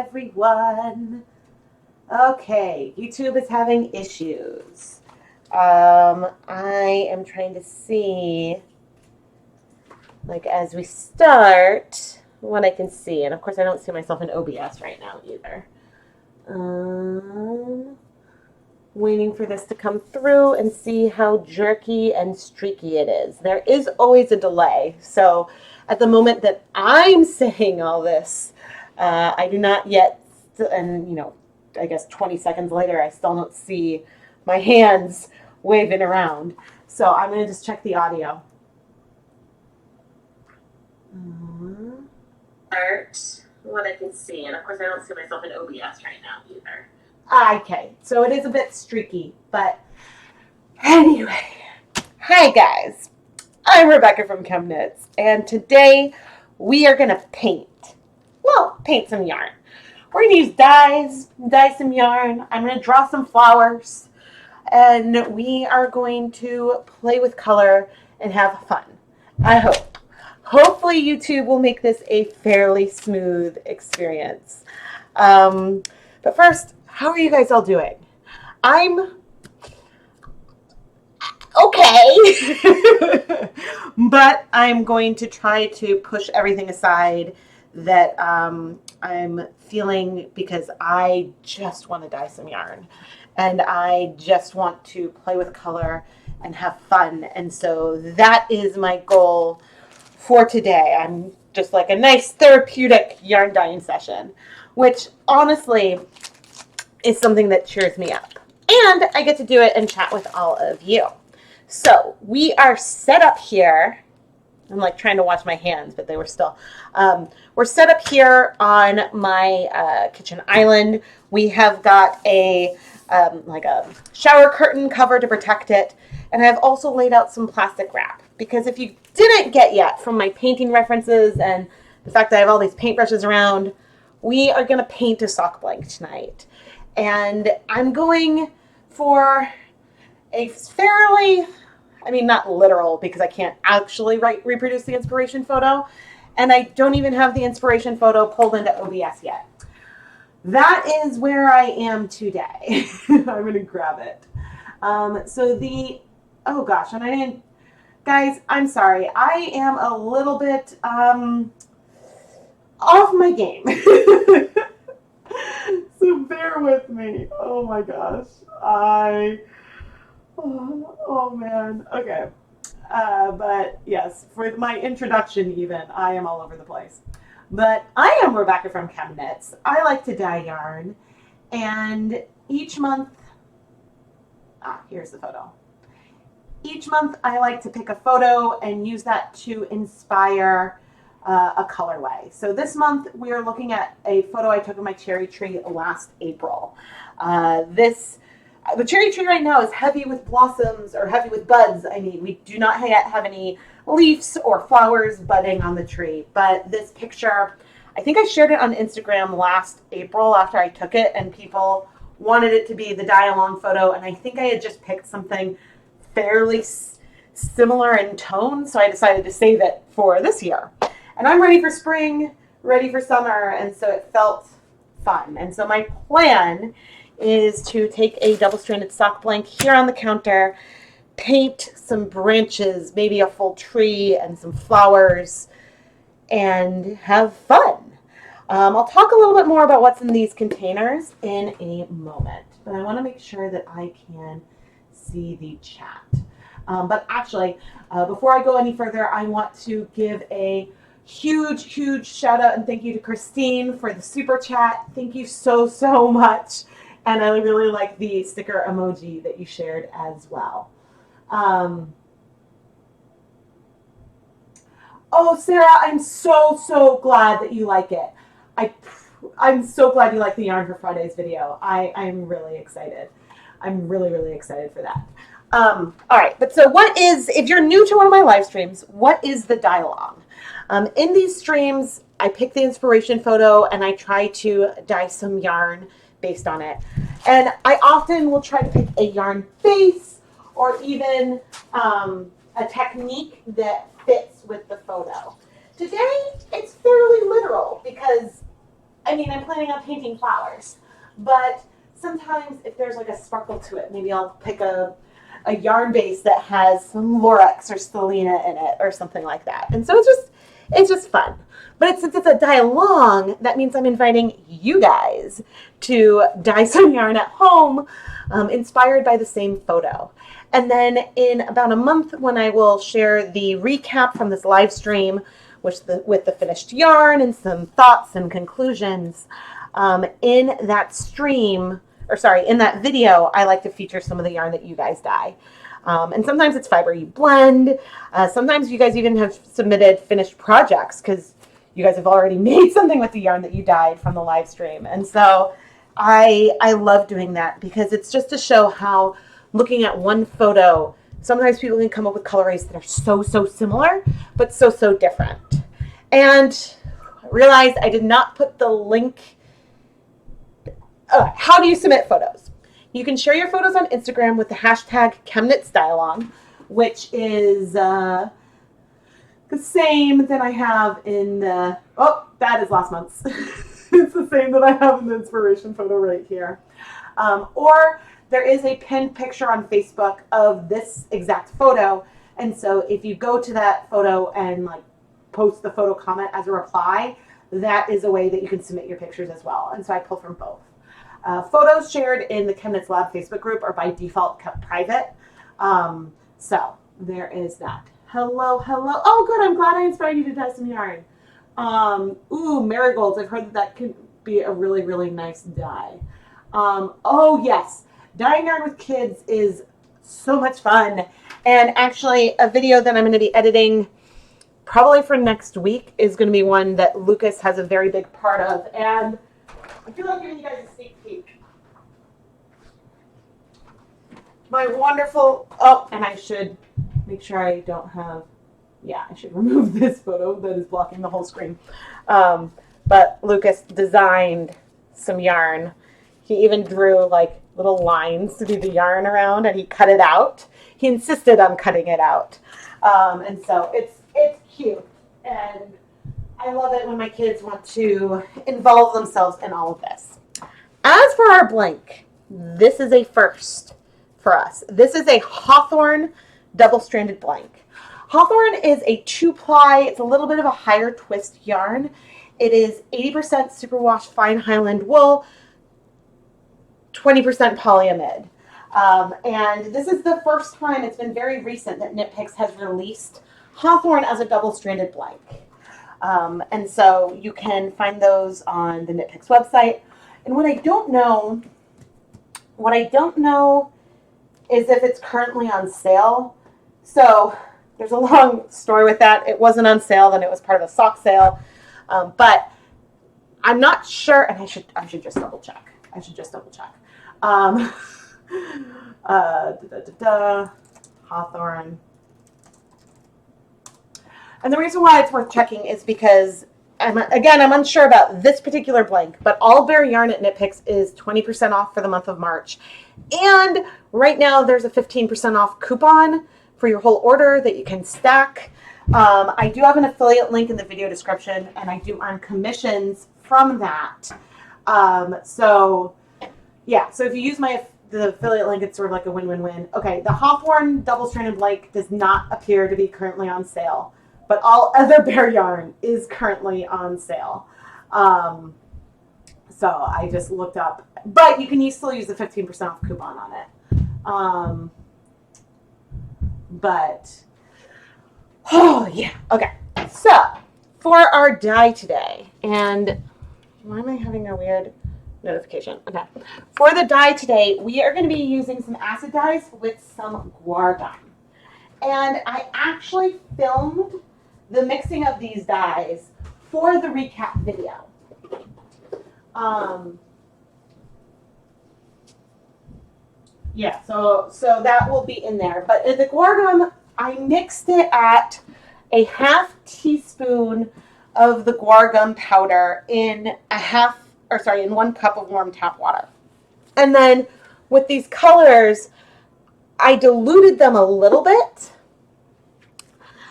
everyone. Okay, YouTube is having issues. I am trying to see, like, as we start, what I can see. And of course, I don't see myself in OBS right now either. Waiting for this to come through and see how jerky and streaky it is. There is always a delay. So at the moment that I'm saying all this, I do not yet, and I guess 20 seconds later, I still don't see my hands waving around. So I'm going to just check the audio. Start what I can see. And of course, I don't see myself in OBS right now either. Okay, so it is a bit streaky, but anyway. Hi guys, I'm Rebecca from ChemKnits, and today we are gonna paint some yarn. We're gonna use dye some yarn. I'm gonna draw some flowers, and we are going to play with color and have fun. I hope. Hopefully YouTube will make this a fairly smooth experience. But first, how are you guys all doing? I'm okay, but I'm going to try to push everything aside that I'm feeling, because I just want to dye some yarn and I just want to play with color and have fun. And so that is my goal for today. I'm just like a nice therapeutic yarn dyeing session, which honestly is something that cheers me up. And I get to do it and chat with all of you. So we are set up here. I'm like trying to watch my hands, but they were still. We're set up here on my kitchen island. We have got a like a shower curtain cover to protect it. And I've also laid out some plastic wrap, because if you didn't get yet from my painting references and the fact that I have all these paintbrushes around, we are going to paint a sock blank tonight. And I'm going for a fairly, not literal, because I can't actually reproduce the inspiration photo. And I don't even have the inspiration photo pulled into OBS yet. That is where I am today. I'm going to grab it. Oh gosh, and I didn't, guys, I'm sorry. I am a little bit off my game. So bear with me. Oh my gosh. Oh man. Okay. But yes, for my introduction even, I am all over the place. But I am Rebecca from ChemKnits. I like to dye yarn. And each month, here's the photo. Each month I like to pick a photo and use that to inspire a colorway. So this month we are looking at a photo I took of my cherry tree last April. The cherry tree right now is heavy with blossoms, or heavy with buds. We do not yet have any leaves or flowers budding on the tree, but this picture, I think I shared it on Instagram last April after I took it, and people wanted it to be the dye along photo, and I think I had just picked something fairly similar in tone, so I decided to save it for this year. And I'm ready for spring, ready for summer, and so it felt fun. And so my plan is to take a double-stranded sock blank here on the counter, paint some branches, maybe a full tree and some flowers, and have fun. I'll talk a little bit more about what's in these containers in a moment, but I want to make sure that I can see the chat. But actually, before I go any further, I want to give a huge shout out and thank you to Christine for the super chat. Thank you so much. And I really like the sticker emoji that you shared as well. Oh, Sarah, I'm so glad that you like it. I'm so glad you like the Yarn for Fridays video. I'm really excited. I'm really excited for that. All right, but so if you're new to one of my live streams, what is the dye along? In these streams, I pick the inspiration photo and I try to dye some yarn based on it. And I often will try to pick a yarn base or even a technique that fits with the photo. Today, it's fairly literal because I mean, I'm planning on painting flowers, but sometimes if there's like a sparkle to it, maybe I'll pick a yarn base that has some Lorex or Stellina in it or something like that. And so it's just fun. But since it's a dye along, that means I'm inviting you guys to dye some yarn at home, inspired by the same photo. And then in about a month, when I will share the recap from this live stream with the finished yarn and some thoughts and conclusions, in that stream, or sorry, in that video, I like to feature some of the yarn that you guys dye. And sometimes it's fiber you blend. Sometimes you guys even have submitted finished projects because you guys have already made something with the yarn that you dyed from the live stream. And so I love doing that because it's just to show how looking at one photo, sometimes people can come up with colorways that are so similar, but so different. And I realized I did not put the link. How do you submit photos? You can share your photos on Instagram with the hashtag ChemKnitsDyeAlong, which is the same that I have in the, that is last month's. It's the same that I have in the inspiration photo right here. Or there is a pinned picture on Facebook of this exact photo. And so if you go to that photo and like post the photo comment as a reply, that is a way that you can submit your pictures as well. And so I pull from both. Photos shared in the ChemKnits Lab Facebook group are by default kept private. So there is that. Hello. Oh, good. I'm glad I inspired you to dye some yarn. Marigolds. I've heard that can be a really nice dye. Oh, yes. Dyeing yarn with kids is so much fun. And actually, a video that I'm going to be editing probably for next week is going to be one that Lucas has a very big part of. And I feel like giving you guys a sneak peek. My wonderful, and I should make sure I don't have, I should remove this photo that is blocking the whole screen. But Lucas designed some yarn. He even drew like little lines to do the yarn around, and he cut it out. He insisted on cutting it out. And so it's cute. And I love it when my kids want to involve themselves in all of this. As for our blank, this is a first for us. This is a Hawthorne double-stranded blank. Hawthorne is a 2-ply. It's a little bit of a higher twist yarn. It is 80% superwash fine Highland wool, 20% polyamide. And this is the first time, it's been very recent, that Knit Picks has released Hawthorne as a double-stranded blank. And so you can find those on the Knit Picks website. And what I don't know is if it's currently on sale. So there's a long story with that. It wasn't on sale, then it was part of a sock sale. But I'm not sure, and I should just double check. Hawthorne. And the reason why it's worth checking is because, I'm unsure about this particular blank, but all Bare Yarn at Knit Picks is 20% off for the month of March. And right now there's a 15% off coupon for your whole order that you can stack. I do have an affiliate link in the video description, and I do earn commissions from that. So if you use the affiliate link, it's sort of like a win-win-win. Okay, the Hawthorne double-stranded blank does not appear to be currently on sale, but all other Bare Yarn is currently on sale. So I just looked up, but you can still use the 15% off coupon on it. Okay. So for our dye today, and why am I having a weird notification? Okay. For the dye today, we are going to be using some acid dyes with some guar gum. And I actually filmed the mixing of these dyes for the recap video. So that will be in there. But the guar gum, I mixed it at a half teaspoon of the guar gum powder in 1 cup of warm tap water. And then with these colors, I diluted them a little bit.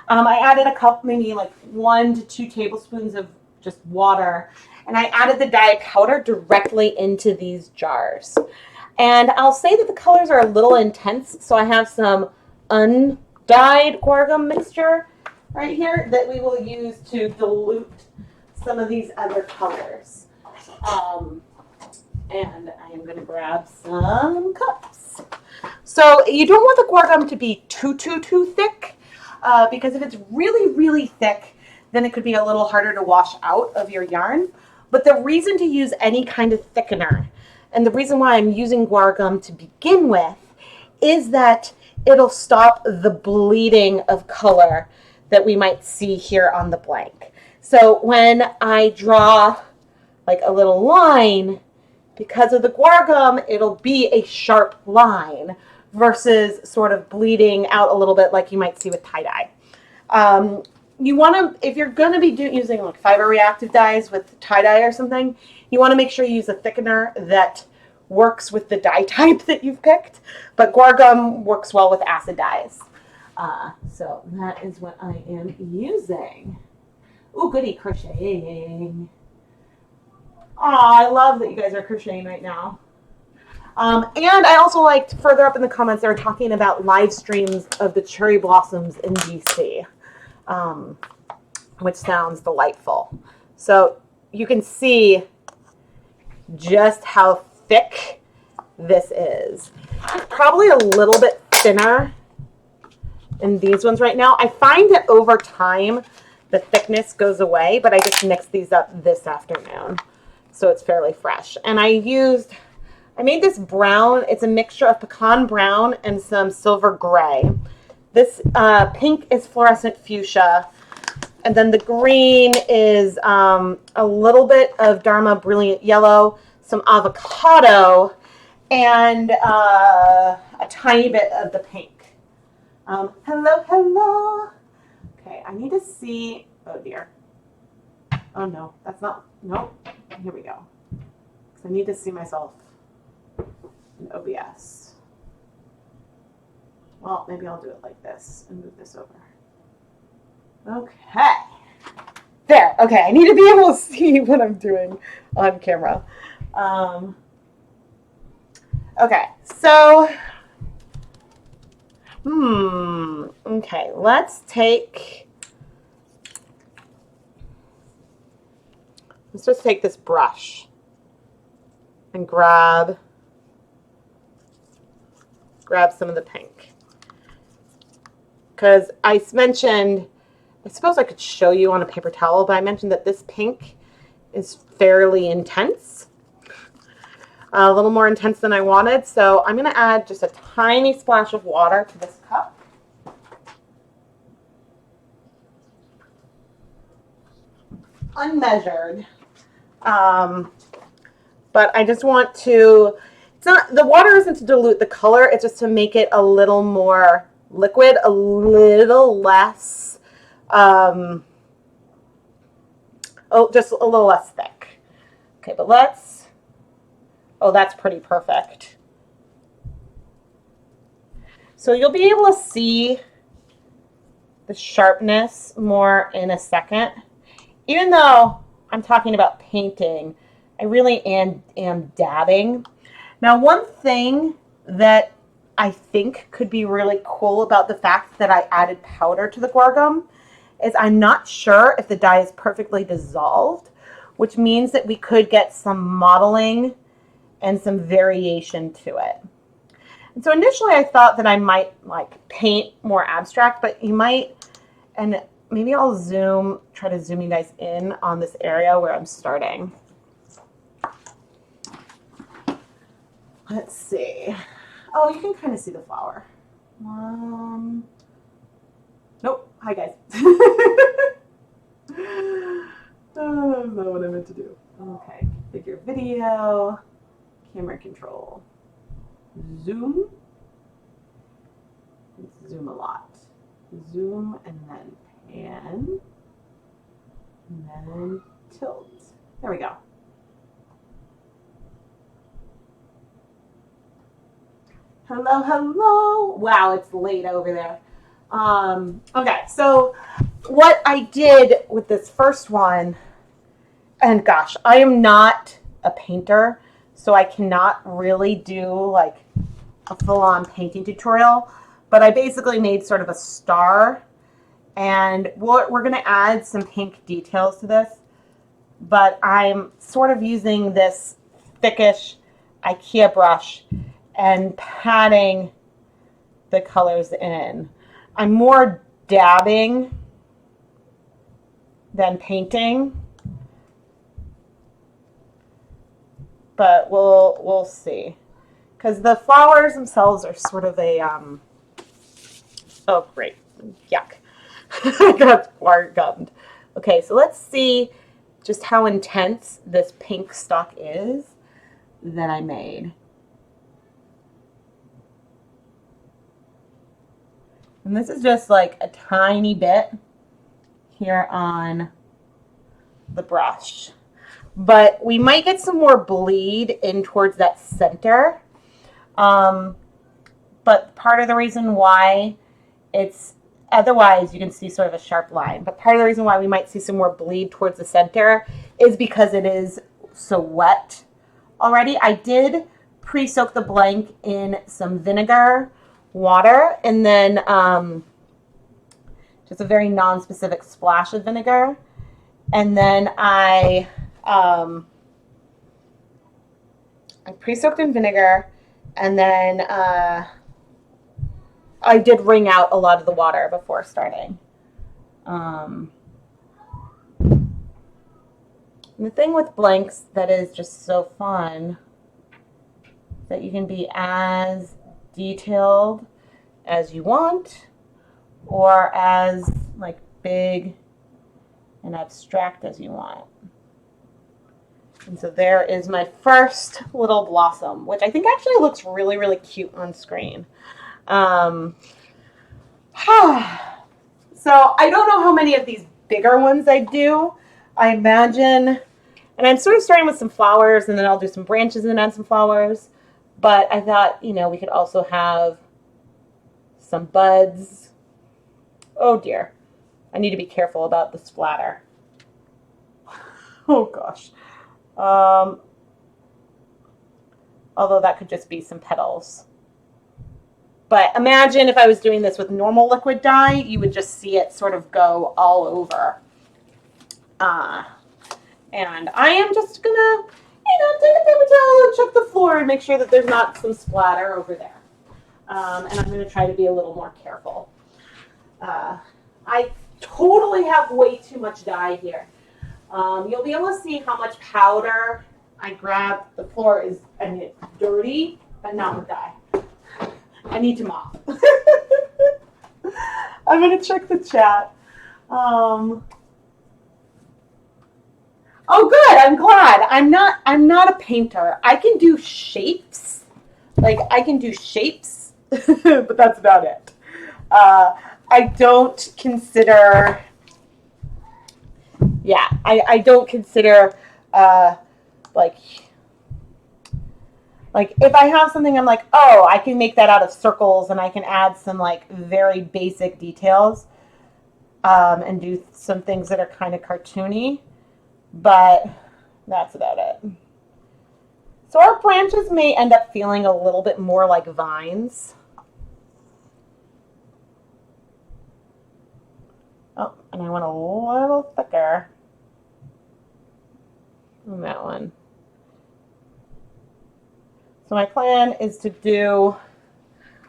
I added a cup, maybe like 1 to 2 tablespoons of just water. and I added the dye powder directly into these jars. And I'll say that the colors are a little intense, so I have some undyed guar gum mixture right here that we will use to dilute some of these other colors. And I am going to grab some cups. So you don't want the guar gum to be too thick, because if it's really thick, then it could be a little harder to wash out of your yarn. But the reason to use any kind of thickener, and the reason why I'm using guar gum to begin with, is that it'll stop the bleeding of color that we might see here on the blank. So when I draw like a little line, because of the guar gum, it'll be a sharp line versus sort of bleeding out a little bit like you might see with tie-dye. You want to, if you're going to be using like fiber reactive dyes with tie-dye or something, you want to make sure you use a thickener that works with the dye type that you've picked. But guar gum works well with acid dyes. So that is what I am using. Ooh, goody, crocheting. Oh, I love that you guys are crocheting right now. And I also liked further up in the comments, they were talking about live streams of the cherry blossoms in DC, which sounds delightful. So you can see just how thick this is. It's probably a little bit thinner in these ones right now. I find that over time, the thickness goes away, but I just mixed these up this afternoon, so it's fairly fresh. And I made this brown. It's a mixture of pecan brown and some silver gray. This pink is fluorescent fuchsia, and then the green is a little bit of Dharma Brilliant Yellow, some avocado, and a tiny bit of the pink. Hello. Okay, I need to see, oh dear. Oh no, that's not, nope. Here we go. So I need to see myself in OBS. Well, maybe I'll do it like this and move this over. Okay. There, okay, I need to be able to see what I'm doing on camera. Okay, so, okay, let's just take this brush and grab some of the pink. Because I mentioned, I suppose I could show you on a paper towel, but I mentioned that this pink is fairly intense. A little more intense than I wanted. So I'm going to add just a tiny splash of water to this cup. Unmeasured. But I just want to, it's not, the water isn't to dilute the color, it's just to make it a little more liquid, a little less, just a little less thick. Okay, but let's, oh, that's pretty perfect. So you'll be able to see the sharpness more in a second. Even though I'm talking about painting, I really am dabbing. Now, one thing that I think could be really cool about the fact that I added powder to the guar gum is I'm not sure if the dye is perfectly dissolved, which means that we could get some modeling and some variation to it. And so initially I thought that I might like paint more abstract, but you might, and maybe I'll try to zoom you guys in on this area where I'm starting. Let's see. Oh, you can kind of see the flower. Nope. Hi, guys. Oh, that's not what I meant to do. Okay. Configure video. Camera control. Zoom. Let's zoom a lot. Zoom and then pan. And then tilt. There we go. Hello. Wow, it's late over there. Okay, so what I did with this first one, And gosh, I am not a painter, so I cannot really do like a full-on painting tutorial, but I basically made sort of a star, and we're going to add some pink details to this, but I'm sort of using this thickish IKEA brush and patting the colors in. I'm more dabbing than painting, but we'll see. Because the flowers themselves are sort of a, oh great, yuck. I got fart gummed. Okay, so let's see just how intense this pink stock is that I made. And this is just like a tiny bit here on the brush. But we might get some more bleed in towards that center. But part of the reason why it's, otherwise you can see sort of a sharp line, but part of the reason why we might see some more bleed towards the center is because it is so wet already. I did pre-soak the blank in some vinegar, water, and then just a very non-specific splash of vinegar. And then I pre-soaked in vinegar, and then I did wring out a lot of the water before starting. And the thing with blanks that is just so fun is that you can be as detailed as you want, or as like big and abstract as you want. And so there is my first little blossom, which I think actually looks really, really cute on screen. So I don't know how many of these bigger ones I do. I imagine, and I'm sort of starting with some flowers, and then I'll do some branches and then add some flowers. But I thought, you know, we could also have some buds. Oh dear. I need to be careful about the splatter. Oh gosh. Although that could just be some petals. But imagine if I was doing this with normal liquid dye, you would just see it sort of go all over. And I am just gonna, you know, take a paper towel and check the floor and make sure that there's not some splatter over there. And I'm gonna try to be a little more careful. I totally have way too much dye here. You'll be able to see how much powder I grabbed. The floor is, I mean, it's dirty, but not with dye. I need to mop. I'm gonna check the chat. Oh, good. I'm glad. I'm not a painter. I can do shapes. Like I can do shapes, but that's about it. I don't consider. Yeah, I don't consider like if I have something, I'm like, oh, I can make that out of circles, and I can add some like very basic details, and do some things that are kind of cartoony, but that's about it. So our branches may end up feeling a little bit more like vines. Oh, and I went a little thicker on that one. So my plan is to do,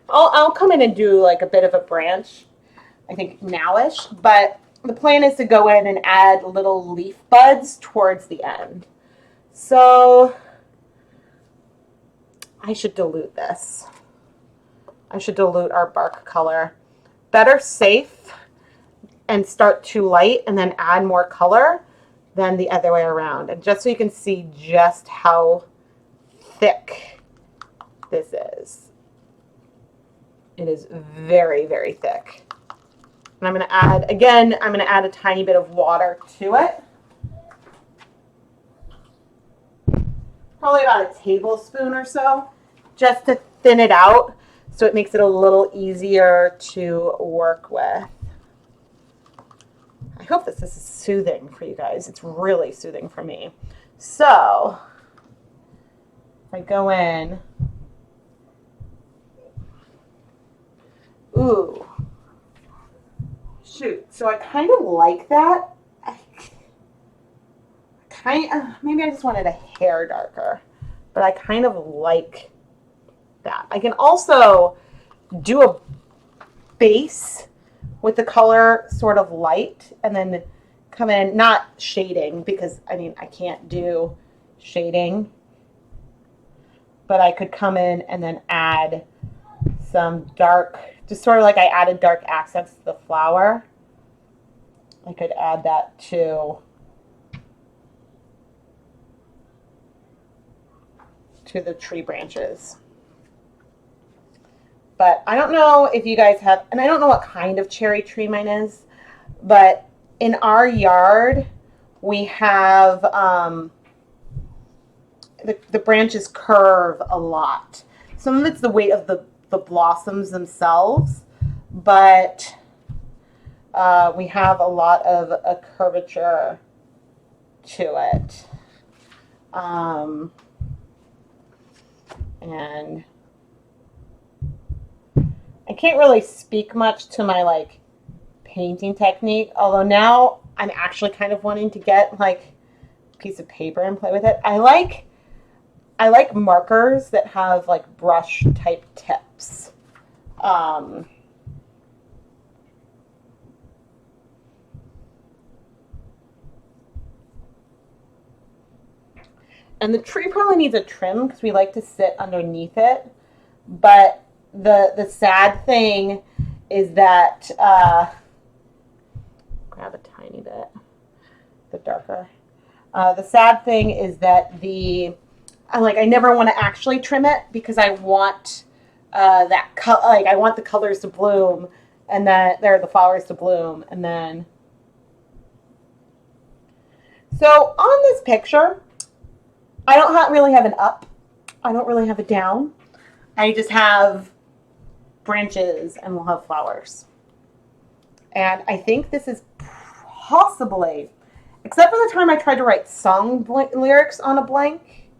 I'll come in and do like a bit of a branch, I think nowish, but the plan is to go in and add little leaf buds towards the end. So I should dilute this. I should dilute our bark color. Better safe and start too light and then add more color than the other way around. And just so you can see just how thick this is. It is very, very thick. And I'm going to add, again, I'm going to add a tiny bit of water to it. Probably about a tablespoon or so, just to thin it out so it makes it a little easier to work with. I hope this is soothing for you guys. It's really soothing for me. So, if I go in, ooh, shoot. So I kind of like that. Maybe I just wanted a hair darker, but I kind of like that. I can also do a base with the color sort of light and then come in, not shading, because I mean, I can't do shading, but I could come in and then add some dark, just sort of like I added dark accents to the flower. I could add that to the tree branches. But I don't know if you guys have, and I don't know what kind of cherry tree mine is, but in our yard, we have, the branches curve a lot. Some of it's the weight of the blossoms themselves, but we have a lot of a curvature to it. And I can't really speak much to my like painting technique, although now I'm actually kind of wanting to get like a piece of paper and play with it. I like markers that have like brush type tips. And the tree probably needs a trim because we like to sit underneath it. But the sad thing is that grab a tiny bit, the darker. The sad thing is that I never want to actually trim it because I want I want the colors to bloom, and that they're the flowers to bloom, and then. So on this picture, I don't really have an up. I don't really have a down. I just have branches and we'll have flowers. And I think this is possibly, except for the time I tried to write song lyrics on a blank,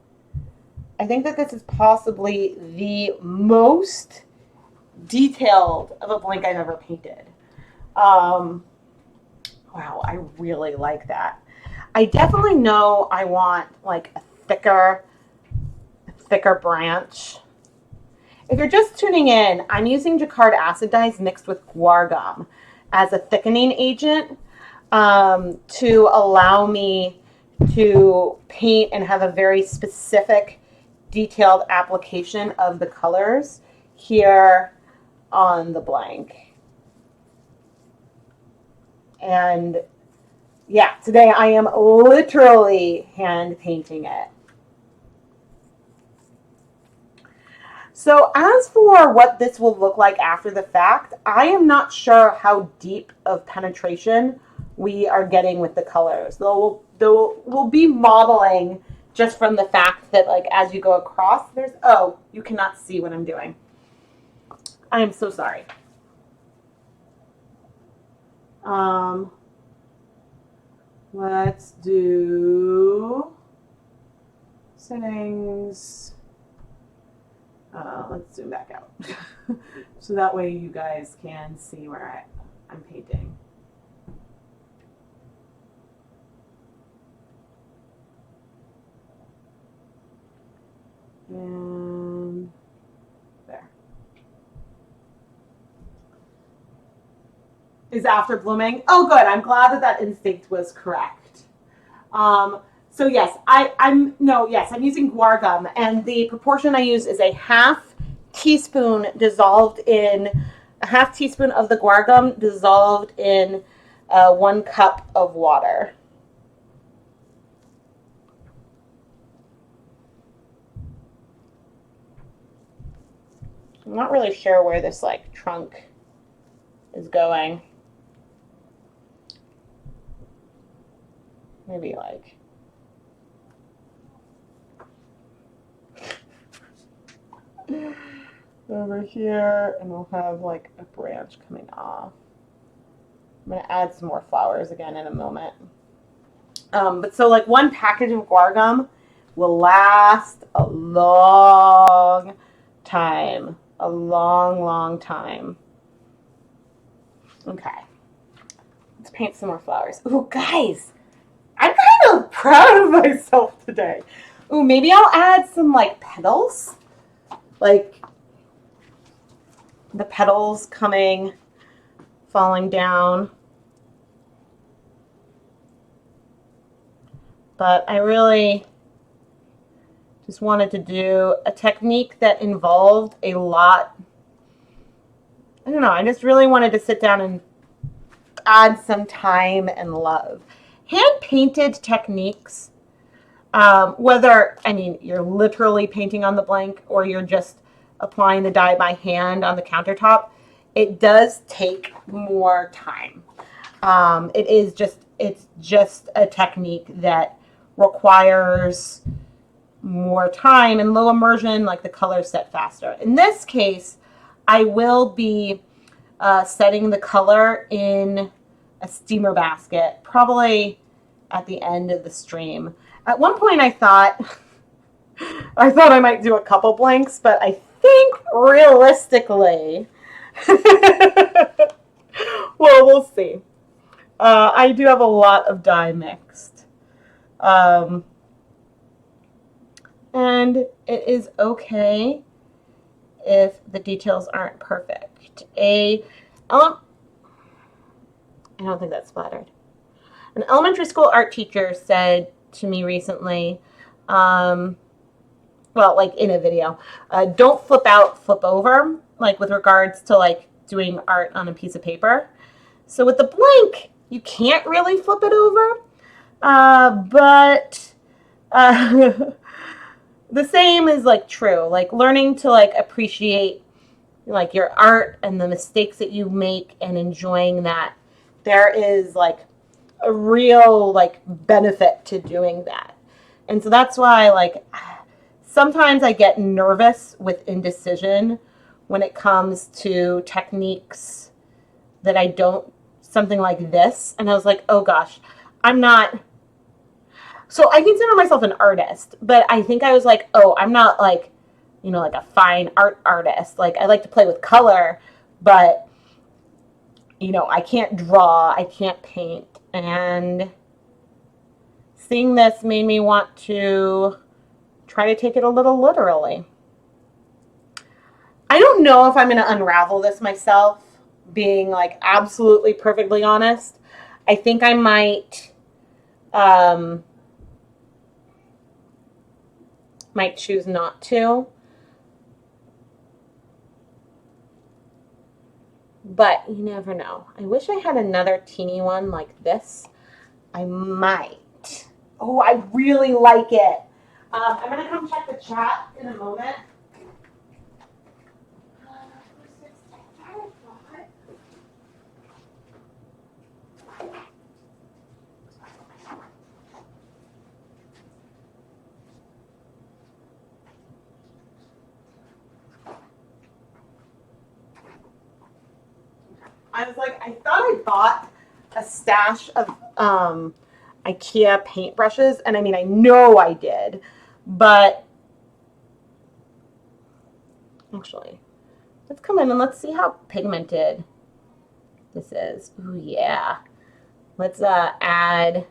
I think that this is possibly the most detailed of a blank I've ever painted. Wow, I really like that. I definitely know I want like a thicker branch. If you're just tuning in, I'm using Jacquard acid dyes mixed with guar gum as a thickening agent to allow me to paint and have a very specific, detailed application of the colors here on the blank. And yeah, today I am literally hand painting it. So as for what this will look like after the fact, I am not sure how deep of penetration we are getting with the colors. We'll be modeling just from the fact that like as you go across, you cannot see what I'm doing. I am so sorry. Let's do settings. Let's zoom back out. So that way you guys can see where I'm painting. And there. Is after blooming. Oh, good. I'm glad that instinct was correct. So yes, I'm using guar gum, and the proportion I use is a half teaspoon of the guar gum dissolved in 1 cup of water. I'm not really sure where this like trunk is going. Maybe like over here, and we'll have like a branch coming off. I'm going to add some more flowers again in a moment. But so like one package of guar gum will last a long time. A long, long time. Okay. Let's paint some more flowers. Ooh, guys, I'm kind of proud of myself today. Ooh, maybe I'll add some like petals. Like the petals falling down. But I really just wanted to do a technique that involved a lot. I don't know, I just really wanted to sit down and add some time and love. Hand painted techniques, whether, I mean, you're literally painting on the blank or you're just applying the dye by hand on the countertop, it does take more time. It's just a technique that requires more time and low immersion, like the colors set faster. In this case, I will be setting the color in a steamer basket, probably at the end of the stream. At one point I thought I might do a couple blanks, but I think realistically, well, we'll see. I do have a lot of dye mixed. And it is okay if the details aren't perfect. I don't think that splattered. An elementary school art teacher said to me recently, well, like in a video, don't flip out, flip over, like with regards to like doing art on a piece of paper. So with the blank, you can't really flip it over, but the same is like true, like learning to like appreciate like your art and the mistakes that you make and enjoying that. There is like a real like benefit to doing that. And so that's why like sometimes I get nervous with indecision when it comes to techniques that I don't, something like this. And I was like, oh gosh, I'm not. So I consider myself an artist, but I think I was like, oh, I'm not like, you know, like a fine art artist. Like I like to play with color, but you know, I can't draw, I can't paint. And seeing this made me want to try to take it a little literally. I don't know if I'm going to unravel this myself, being like absolutely perfectly honest. I think I might choose not to. But you never know. I wish I had another teeny one like this. I might. Oh, I really like it. I'm going to come check the chat in a moment. I was like, I thought I bought a stash of IKEA paintbrushes, and I mean, I know I did, but actually, let's come in and let's see how pigmented this is. Ooh, yeah. Let's add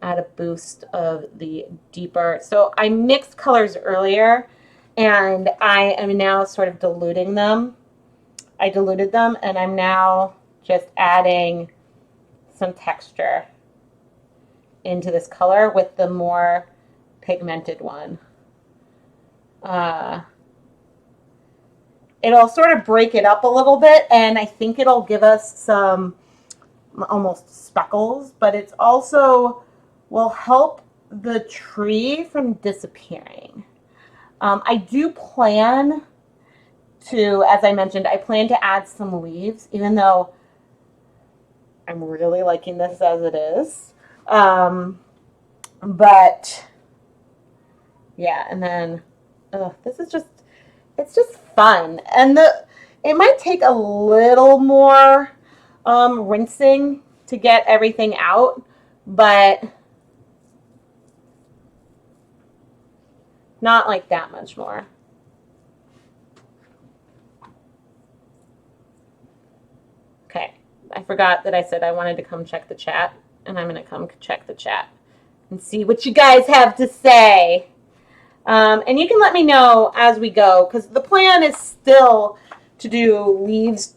a boost of the deeper. So I mixed colors earlier, and I am now sort of diluting them. I diluted them, and I'm now just adding some texture into this color with the more pigmented one. It'll sort of break it up a little bit, and I think it'll give us some almost speckles, but it's also will help the tree from disappearing. I do plan to, as I mentioned, I plan to add some leaves, even though I'm really liking this as it is. But yeah, and then this is just, it's just fun. And it might take a little more rinsing to get everything out, but not like that much more. Okay, I forgot that I said I wanted to come check the chat, and I'm going to come check the chat and see what you guys have to say. And you can let me know as we go, because the plan is still to do leaves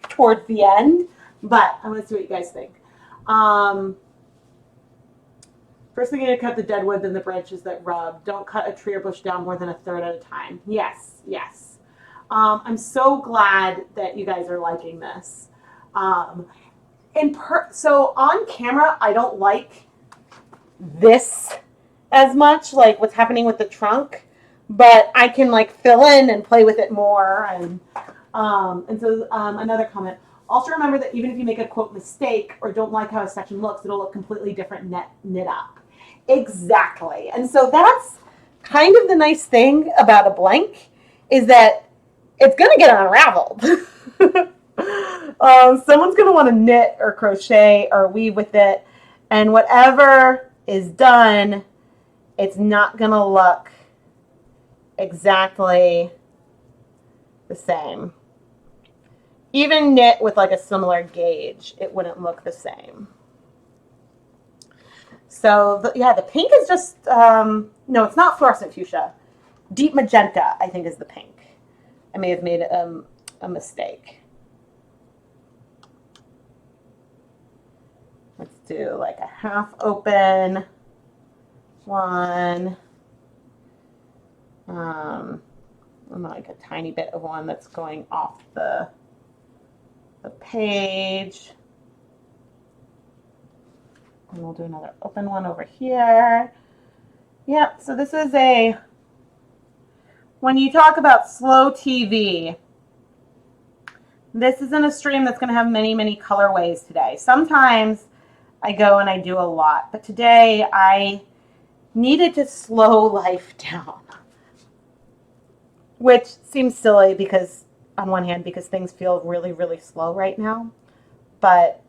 towards the end, but I want to see what you guys think. First thing, you're going to cut the dead wood, then the branches that rub. Don't cut a tree or bush down more than a third at a time. Yes, yes. I'm so glad that you guys are liking this. So on camera, I don't like this as much, like what's happening with the trunk, but I can like fill in and play with it more. And so another comment. Also remember that even if you make a quote mistake or don't like how a section looks, it'll look completely different knit up. Exactly. And so that's kind of the nice thing about a blank, is that it's going to get unraveled. Someone's going to want to knit or crochet or weave with it, and whatever is done, it's not going to look exactly the same. Even knit with like a similar gauge, it wouldn't look the same. So, the pink is just, no, it's not fluorescent fuchsia. Deep magenta, I think, is the pink. I may have made a mistake. Let's do like a half open one. And like a tiny bit of one that's going off the page. And we'll do another open one over here. Yep, so this is when you talk about slow TV, this isn't a stream that's going to have many, many colorways today. Sometimes I go and I do a lot, but today I needed to slow life down, which seems silly because on one hand, because things feel really, really slow right now, but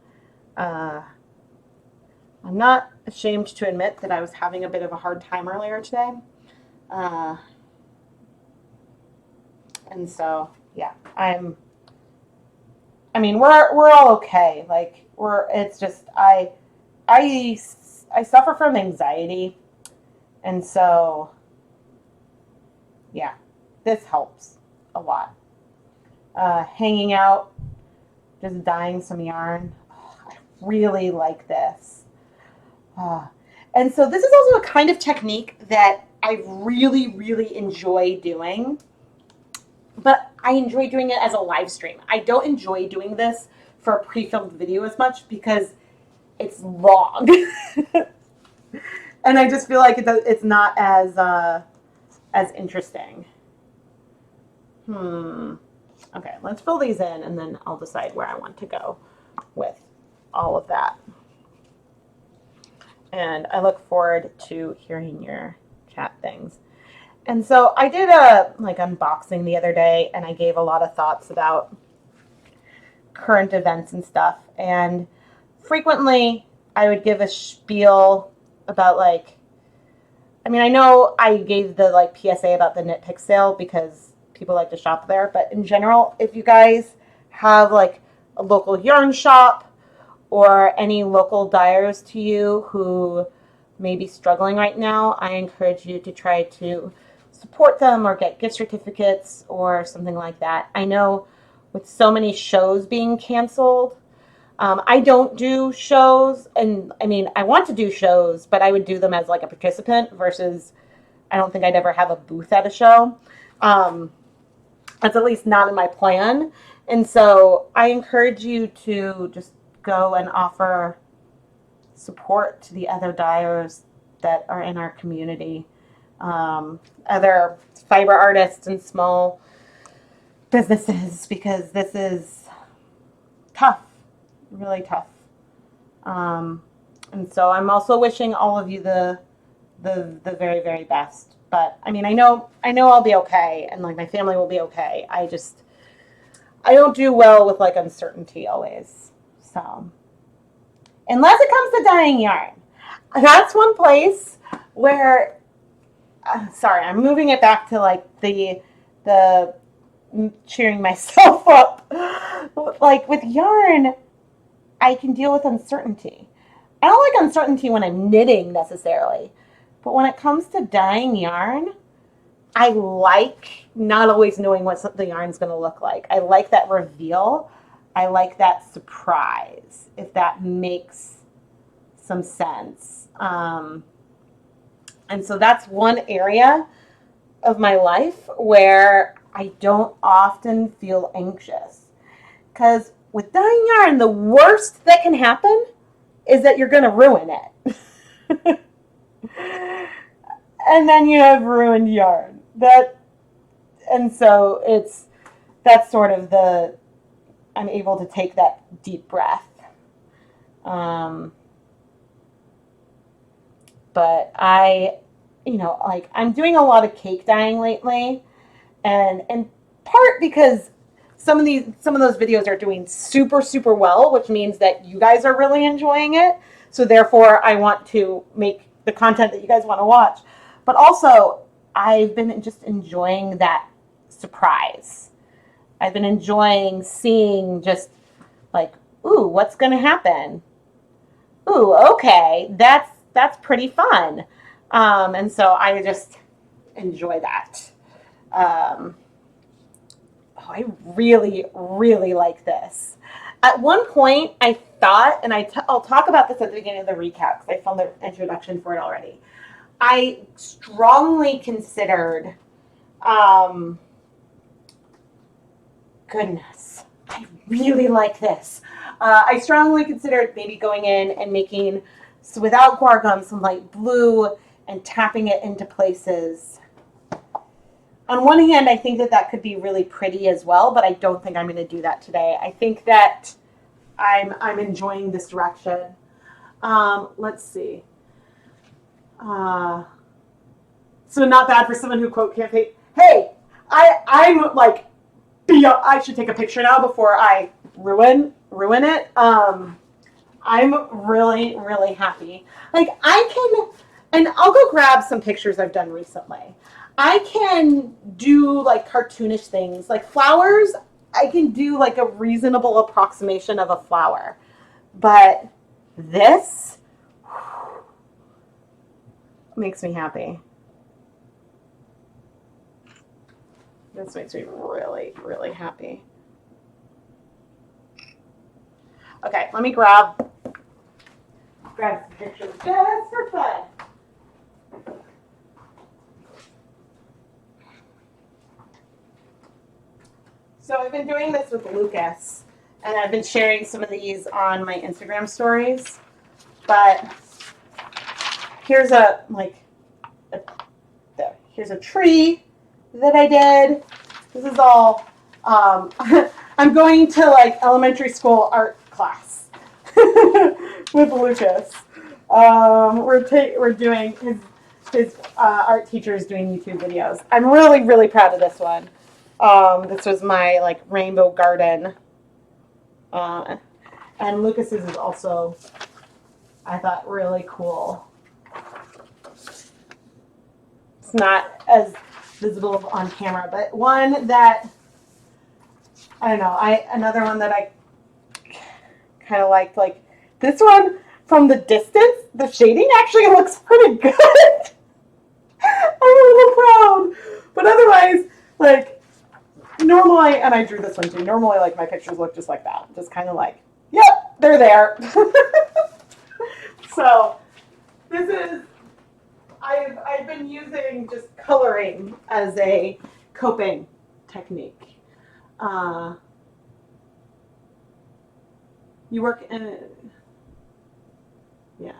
I'm not ashamed to admit that I was having a bit of a hard time earlier today. And so, yeah, we're all okay. Like it's just, I suffer from anxiety. And so, yeah, this helps a lot. Hanging out, just dyeing some yarn. Oh, I really like this. And so this is also a kind of technique that I really, really enjoy doing, but I enjoy doing it as a live stream. I don't enjoy doing this for a pre-filmed video as much because it's long. And I just feel like it's not as interesting. Okay, let's fill these in and then I'll decide where I want to go with all of that. And I look forward to hearing your chat things. And so I did a unboxing the other day, and I gave a lot of thoughts about current events and stuff. And frequently I would give a spiel about I know I gave the PSA about the Knit Pick sale because people like to shop there. But in general, if you guys have a local yarn shop or any local dyers to you who may be struggling right now, I encourage you to try to support them or get gift certificates or something like that. I know with so many shows being canceled, I don't do shows, and I want to do shows, but I would do them as a participant versus I don't think I'd ever have a booth at a show. That's at least not in my plan. And so I encourage you to just go and offer support to the other dyers that are in our community, other fiber artists and small businesses, because this is tough, really tough. And so I'm also wishing all of you the very, very best. But I know I'll be okay, and my family will be okay. I don't do well with uncertainty always. So, unless it comes to dyeing yarn, that's one place where, sorry, I'm moving it back to like the cheering myself up. Like with yarn, I can deal with uncertainty. I don't like uncertainty when I'm knitting necessarily, but when it comes to dyeing yarn, I like not always knowing what the yarn's going to look like. I like that reveal. I like that surprise, if that makes some sense. And so that's one area of my life where I don't often feel anxious. Because with dyeing yarn, the worst that can happen is that you're going to ruin it. And then you have ruined yarn. And so that's sort of I'm able to take that deep breath. But I'm doing a lot of cake dyeing lately, and in part because some of those videos are doing super, super well, which means that you guys are really enjoying it. So therefore, I want to make the content that you guys want to watch. But also, I've been just enjoying that surprise. I've been enjoying seeing just like, ooh, what's going to happen? Ooh, okay, that's pretty fun. And so I just enjoy that. I really, really like this. At one point, I thought, and I'll talk about this at the beginning of the recap because I filmed the introduction for it already. I strongly considered, goodness, I really like this. I strongly considered maybe going in and making, so without guar gum, some light blue and tapping it into places. On one hand, I think that could be really pretty as well, but I don't think I'm going to do that today. I think that I'm enjoying this direction. Let's see. So not bad for someone who quote campaign. Hey, I'm like, I should take a picture now before I ruin it. I'm really, really happy. Like and I'll go grab some pictures I've done recently. I can do like cartoonish things, like flowers. I can do like a reasonable approximation of a flower, but this makes me happy. This makes me really, really happy. Okay, let me grab some pictures just for fun. So I've been doing this with Lucas, and I've been sharing some of these on my Instagram stories. But here's here's a tree that I did. This is all. I'm going to like elementary school art class with Lucas. We're doing his art teacher is doing YouTube videos. I'm really, really proud of this one. This was my like rainbow garden, and Lucas's is also, I thought, really cool. It's not as visible on camera, but one that I don't know. Another one that I kind of liked, like this one from the distance. The shading actually looks pretty good. I'm a little proud, but otherwise, like. Normally, and I drew this one too, normally like my pictures look just like that. Just kind of like, yep, they're there. So this is, I've been using just coloring as a coping technique. You work in, yeah.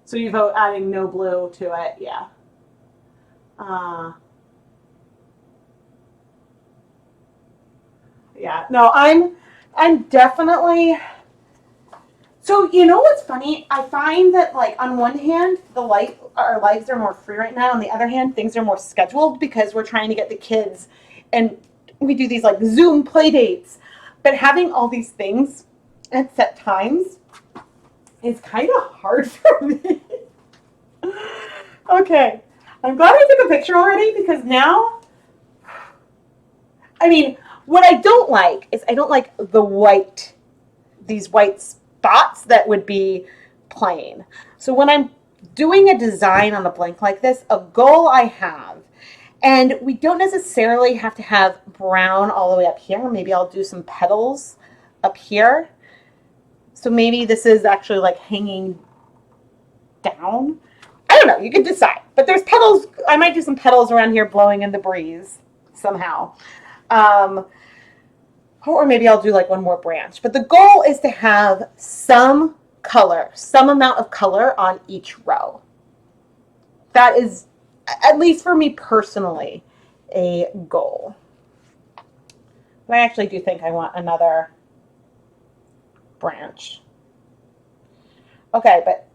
So you vote adding no blue to it, yeah. Yeah, no, I'm definitely. So you know what's funny? I find that like on one hand, our lives are more free right now. On the other hand, things are more scheduled because we're trying to get the kids, and we do these like Zoom play dates. But having all these things at set times is kind of hard for me. Okay, I'm glad I took a picture already because now, I mean, what I don't like is I don't like these white spots that would be plain. So when I'm doing a design on a blank like this, a goal I have, and we don't necessarily have to have brown all the way up here. Maybe I'll do some petals up here. So maybe this is actually like hanging down. I don't know. You can decide. But there's petals. I might do some petals around here blowing in the breeze somehow. Um, or maybe I'll do like one more branch. But the goal is to have some color, some amount of color on each row. That is, at least for me personally, a goal. But I actually do think I want another branch. Okay, but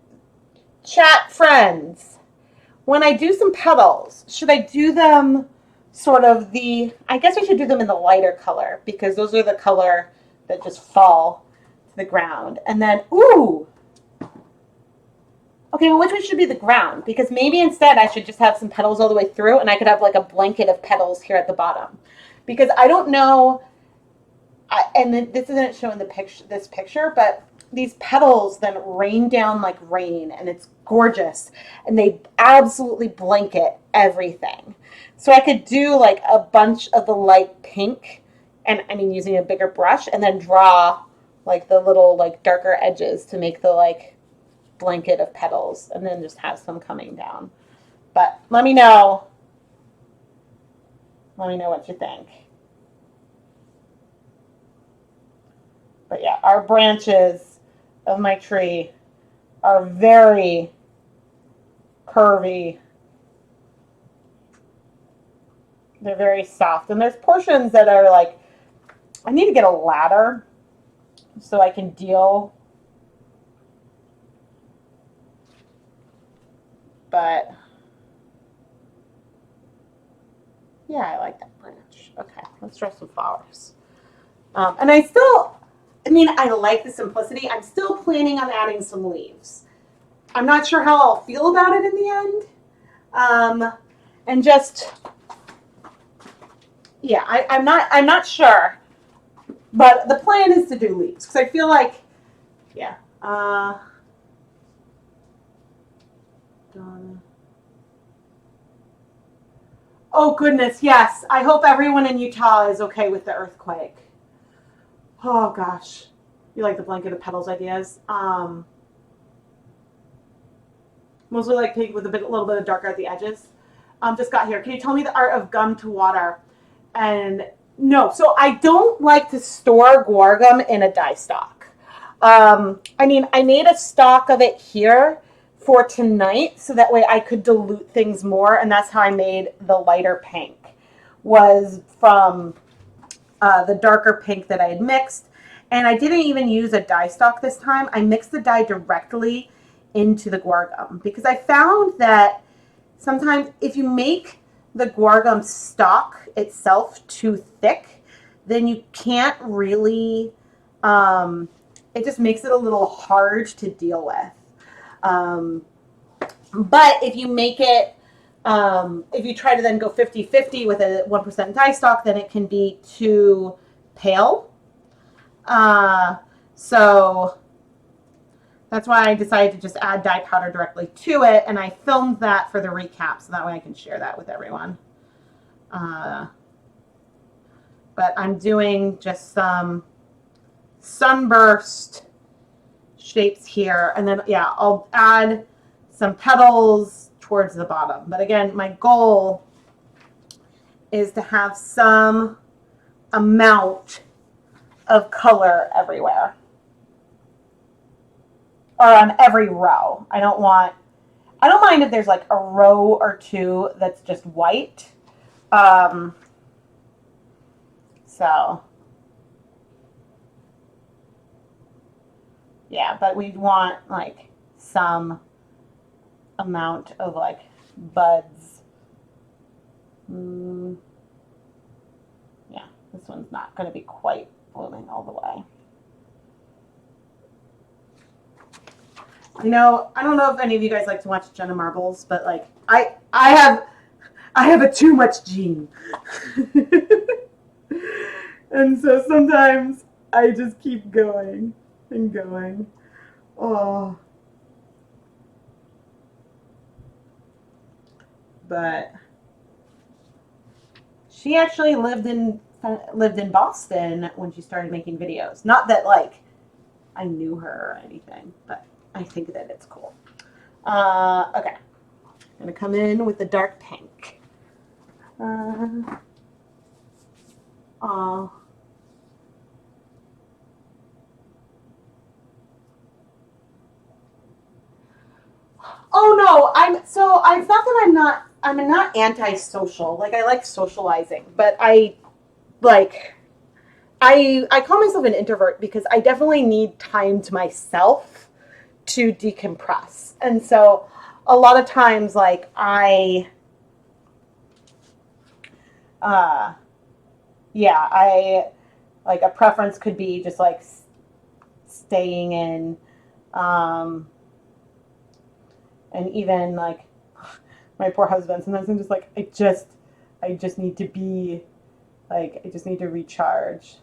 chat friends, when I do some petals, should I do them sort of I guess I should do them in the lighter color because those are the color that just fall to the ground. And then, ooh, okay, well, which one should be the ground? Because maybe instead I should just have some petals all the way through and I could have like a blanket of petals here at the bottom. Because I don't know, and this isn't showing this picture, but these petals then rain down like rain and it's gorgeous and they absolutely blanket everything. So I could do like a bunch of the light pink and I mean using a bigger brush and then draw like the little like darker edges to make the like blanket of petals and then just have some coming down. But let me know what you think. But yeah, our branches of my tree are very curvy. They're very soft. And there's portions that are like, I need to get a ladder so I can deal. But yeah, I like that branch. Okay, let's draw some flowers. And I like the simplicity. I'm still planning on adding some leaves. I'm not sure how I'll feel about it in the end. And just, yeah, I'm not sure. But the plan is to do leaves because I feel like, yeah. Oh goodness, yes. I hope everyone in Utah is okay with the earthquake. Oh gosh, you like the blanket of petals ideas? Mostly like pink with a little bit of darker at the edges. Just got here. Can you tell me the art of gum to water? And no, so I don't like to store guar gum in a dye stock. I made a stock of it here for tonight so that way I could dilute things more, and that's how I made the lighter pink. Was from the darker pink that I had mixed, and I didn't even use a dye stock this time. I mixed the dye directly into the guar gum because I found that sometimes if you make the guar gum stock itself too thick, then you can't really, it just makes it a little hard to deal with. But if you make it, if you try to then go 50-50 with a 1% dye stock, then it can be too pale. So that's why I decided to just add dye powder directly to it, and I filmed that for the recap, so that way I can share that with everyone. But I'm doing just some sunburst shapes here, and then, yeah, I'll add some petals towards the bottom. But again, my goal is to have some amount of color everywhere. Or on every row. I don't mind if there's like a row or two that's just white. So yeah, but we want like some amount of like buds. Yeah, this one's not going to be quite blooming all the way. You know, I don't know if any of you guys like to watch Jenna Marbles, but like I have a too much gene. And so sometimes I just keep going and going. Oh, but she actually lived in Boston when she started making videos. Not that like I knew her or anything, but I think that it's cool. Okay, I'm gonna come in with the dark pink. Oh, oh no, it's not that I'm not antisocial. Like I like socializing, but like I call myself an introvert because I definitely need time to myself to decompress. And so a lot of times like uh I like a preference could be just like staying in um and even like my poor husband sometimes I'm just like I just need to be like I just need to recharge.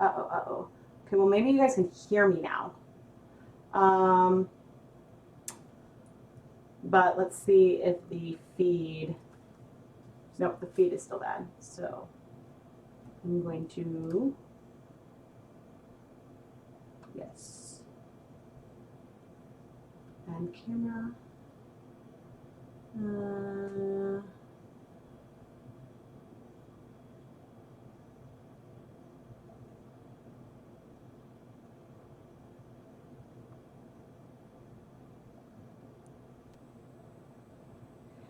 Uh-oh, uh-oh. Okay, well, maybe you guys can hear me now. But let's see if the feed, nope, the feed is still bad. So I'm going to, yes, and camera.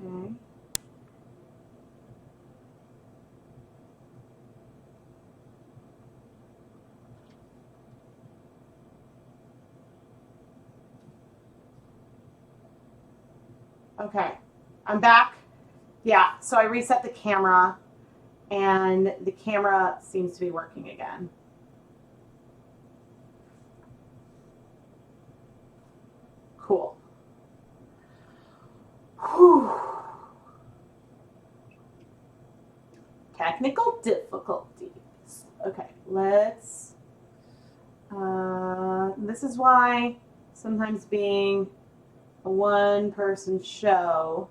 Okay. Okay, I'm back. Yeah, so I reset the camera and the camera seems to be working again. Cool. Whew. Technical difficulties. Okay, let's, this is why sometimes being a one-person show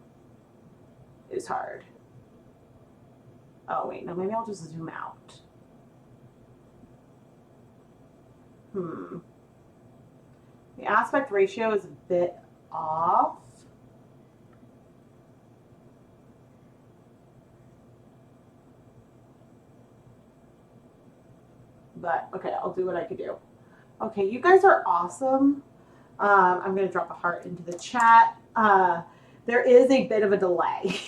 is hard. Oh, wait, no, maybe I'll just zoom out. The aspect ratio is a bit off. But, okay, I'll do what I can do. Okay, you guys are awesome. I'm going to drop a heart into the chat. There is a bit of a delay.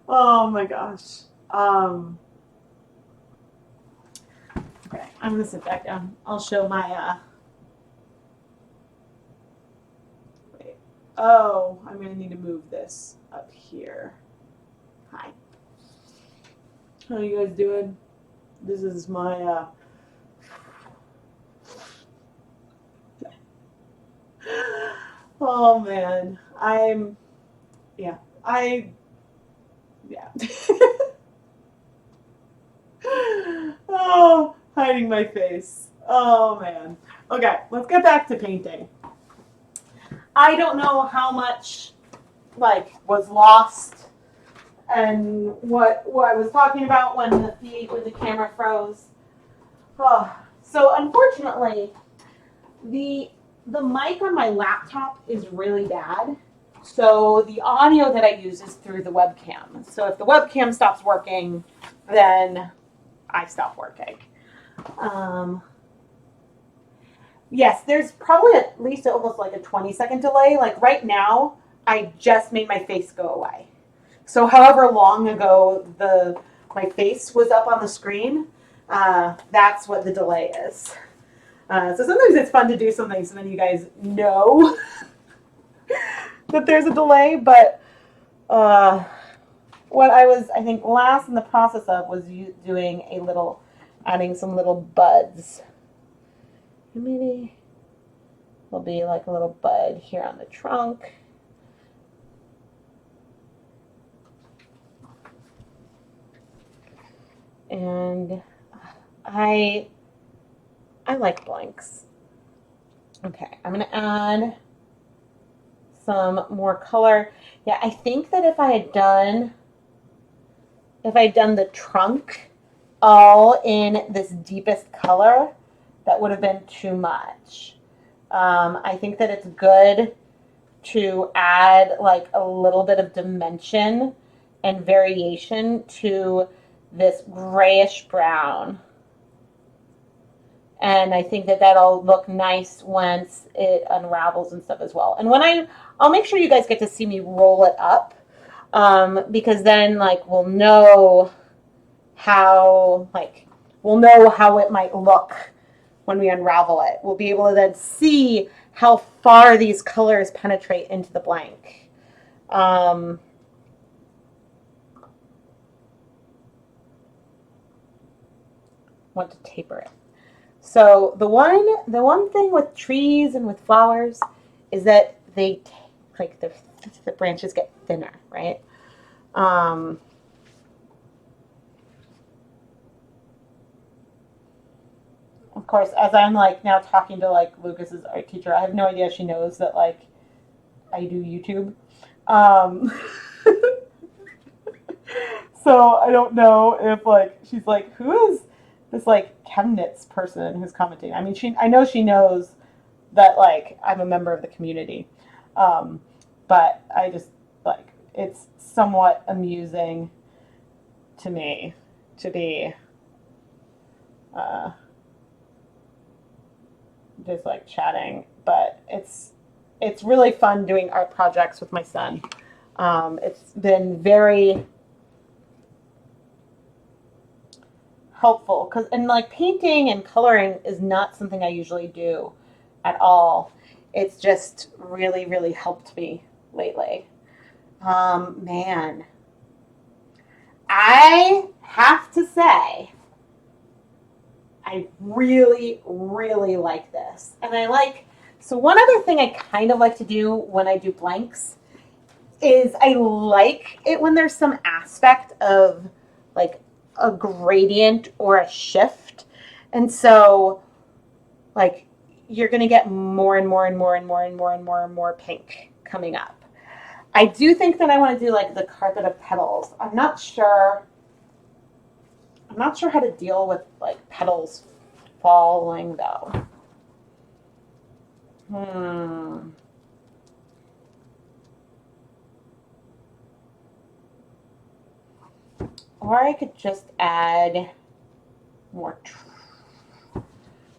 Oh my gosh. Okay, I'm going to sit back down. I'll show my, wait. Oh, I'm going to need to move this up here. Hi. How are you guys doing? This is my, oh man, yeah. Oh, hiding my face. Oh man. Okay, let's get back to painting. I don't know how much was lost and what I was talking about when the camera froze. Oh, so unfortunately, the mic on my laptop is really bad. So the audio that I use is through the webcam. So if the webcam stops working, then I stop working. Yes, there's probably at least almost like a 20-second delay. Like right now, I just made my face go away. So however long ago my face was up on the screen, that's what the delay is. So sometimes it's fun to do something so then you guys know that there's a delay. But what I was, I think, last in the process of was doing adding some little buds. Maybe there'll be like a little bud here on the trunk. And I like blanks. Okay, I'm gonna add some more color. Yeah, I think that if I had done the trunk all in this deepest color, that would have been too much. I think that it's good to add like a little bit of dimension and variation to this grayish brown. And I think that that'll look nice once it unravels and stuff as well. And when I'll make sure you guys get to see me roll it up, because then we'll know how it might look when we unravel it. We'll be able to then see how far these colors penetrate into the blank. Want to taper it. So the one thing with trees and with flowers is that they the branches get thinner, right? Of course, as I'm like now talking to like Lucas's art teacher, I have no idea if she knows that like I do YouTube. Um, so I don't know if like she's like, who is this like ChemKnits person who's commenting? I mean, I know she knows that like I'm a member of the community, um, but I just like it's somewhat amusing to me to be uh, just like chatting, but it's really fun doing art projects with my son. It's been very helpful because and like painting and coloring is not something I usually do at all. It's just really really helped me lately. Man, I have to say I really really like this, and I like so one other thing I kind of like to do when I do blanks is I like it when there's some aspect of like a gradient or a shift. And so like you're going to get more and more and more and more and more and more and more pink coming up. I do think that I want to do like the carpet of petals. I'm not sure how to deal with like petals falling though. Hmm. Or I could just add more.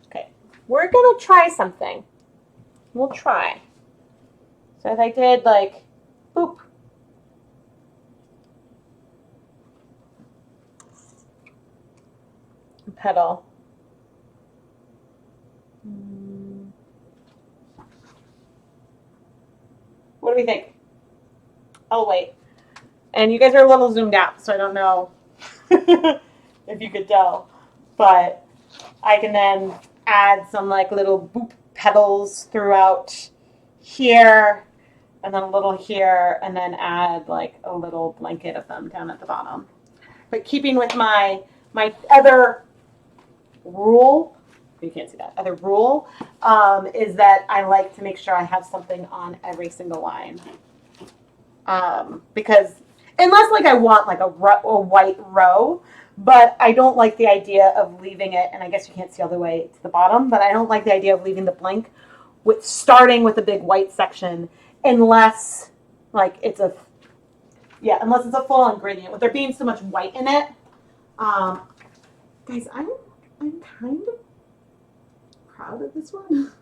Okay, we're gonna try something. We'll try. So if I did like, boop, petal. What do we think? Oh wait, and you guys are a little zoomed out, so I don't know if you could tell, but I can then add some like little boop petals throughout here, and then a little here, and then add like a little blanket of them down at the bottom. But keeping with my other rule, you can't see that, other rule, is that I like to make sure I have something on every single line. Because unless like I want like a white row, but I don't like the idea of leaving it, and I guess you can't see all the way to the bottom, but I don't like the idea of leaving the blank with starting with a big white section unless like it's a unless it's a full on gradient. With there being so much white in it, guys, I'm kind of proud of this one.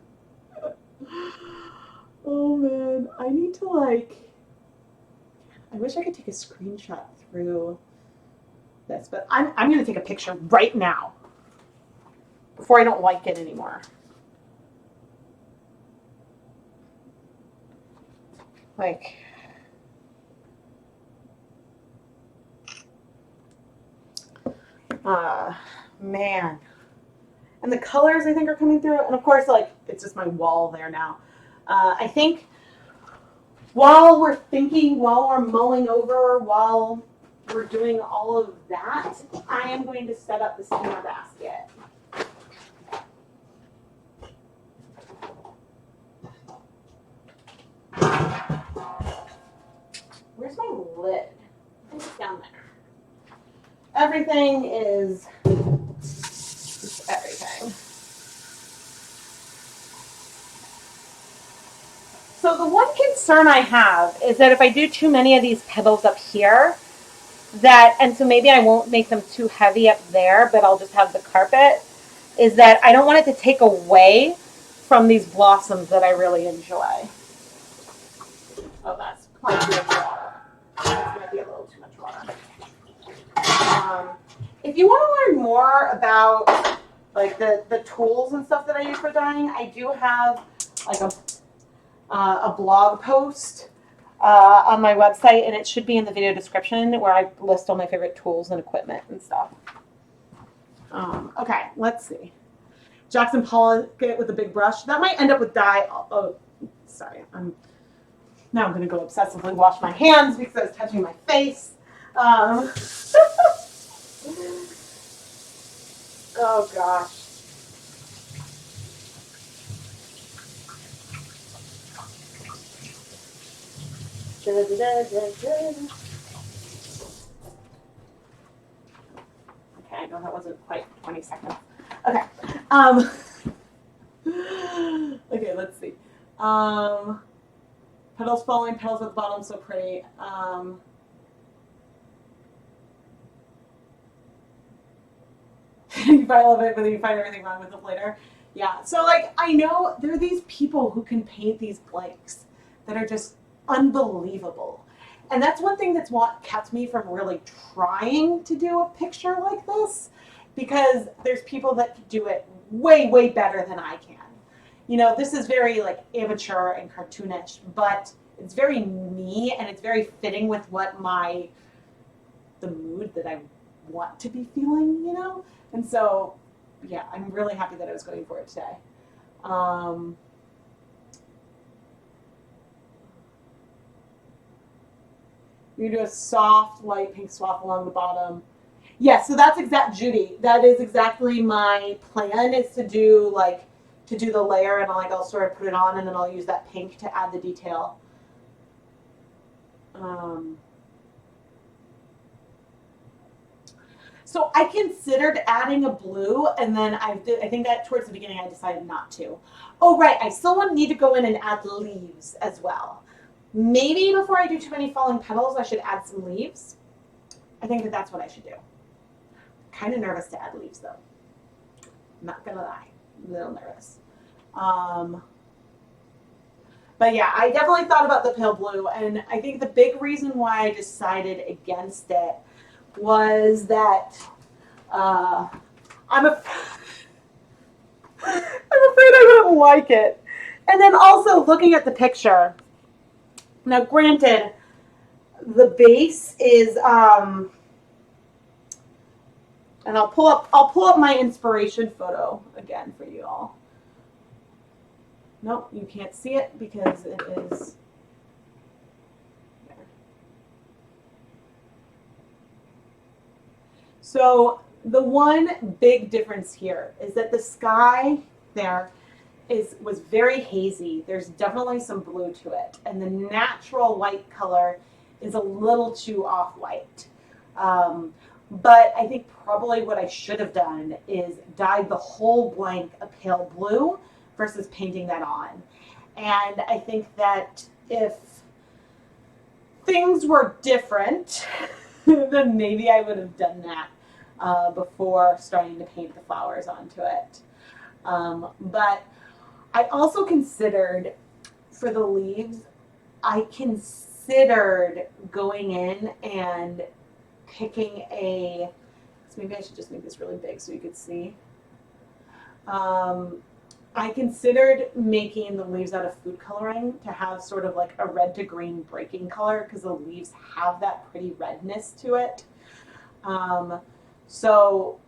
Oh man, I need to like. I wish I could take a screenshot through this, but I'm going to take a picture right now before I don't like it anymore. Like, man. And the colors I think are coming through. And of course, like, it's just my wall there now. I think while we're mulling over, while we're doing all of that, I am going to set up the steamer basket. Where's my lid? I think it's down there. Everything is just everything. So the one concern I have is that if I do too many of these petals up here, and so maybe I won't make them too heavy up there, but I'll just have the carpet, is that I don't want it to take away from these blossoms that I really enjoy. Oh, that's plenty of water. This might be a little too much water. If you want to learn more about like the tools and stuff that I use for dyeing, I do have like a blog post on my website, and it should be in the video description where I list all my favorite tools and equipment and stuff. Okay, let's see. Jackson Pollock with a big brush. That might end up with dye. Oh, sorry. Now I'm going to go obsessively wash my hands because I was touching my face. Oh gosh. Okay, I know that wasn't quite 20 seconds. Okay. Um, okay, let's see. Petals falling, petals at the bottom, so pretty. You probably love it, but then you find everything wrong with it later. Yeah. So like I know there are these people who can paint these blanks that are just unbelievable. And that's one thing that's what kept me from really trying to do a picture like this, because there's people that can do it way, way better than I can. You know, this is very like amateur and cartoonish, but it's very me and it's very fitting with what the mood that I want to be feeling, you know? And so, yeah, I'm really happy that I was going for it today. You do a soft, light pink swath along the bottom. Yeah, so that's Judy. That is exactly my plan, is to do the layer, and I'll sort of put it on, and then I'll use that pink to add the detail. So I considered adding a blue, and then I think that towards the beginning I decided not to. Oh, right, I still need to go in and add leaves as well. Maybe before I do too many falling petals, I should add some leaves. I think that that's what I should do. Kind of nervous to add leaves, though. Not gonna lie, a little nervous. But yeah, I definitely thought about the pale blue, and I think the big reason why I decided against it was that I'm afraid I wouldn't like it. And then also looking at the picture. Now, granted, the base is and I'll pull up my inspiration photo again for you all. Nope, you can't see it because it is there. So the one big difference here is that the sky there was very hazy. There's definitely some blue to it, and the natural white color is a little too off-white. But I think probably what I should have done is dyed the whole blank a pale blue versus painting that on. And I think that if things were different, then maybe I would have done that before starting to paint the flowers onto it. But I also considered, for the leaves, I considered going in and picking so maybe I should just make this really big so you could see. I considered making the leaves out of food coloring to have sort of like a red to green breaking color, because the leaves have that pretty redness to it. So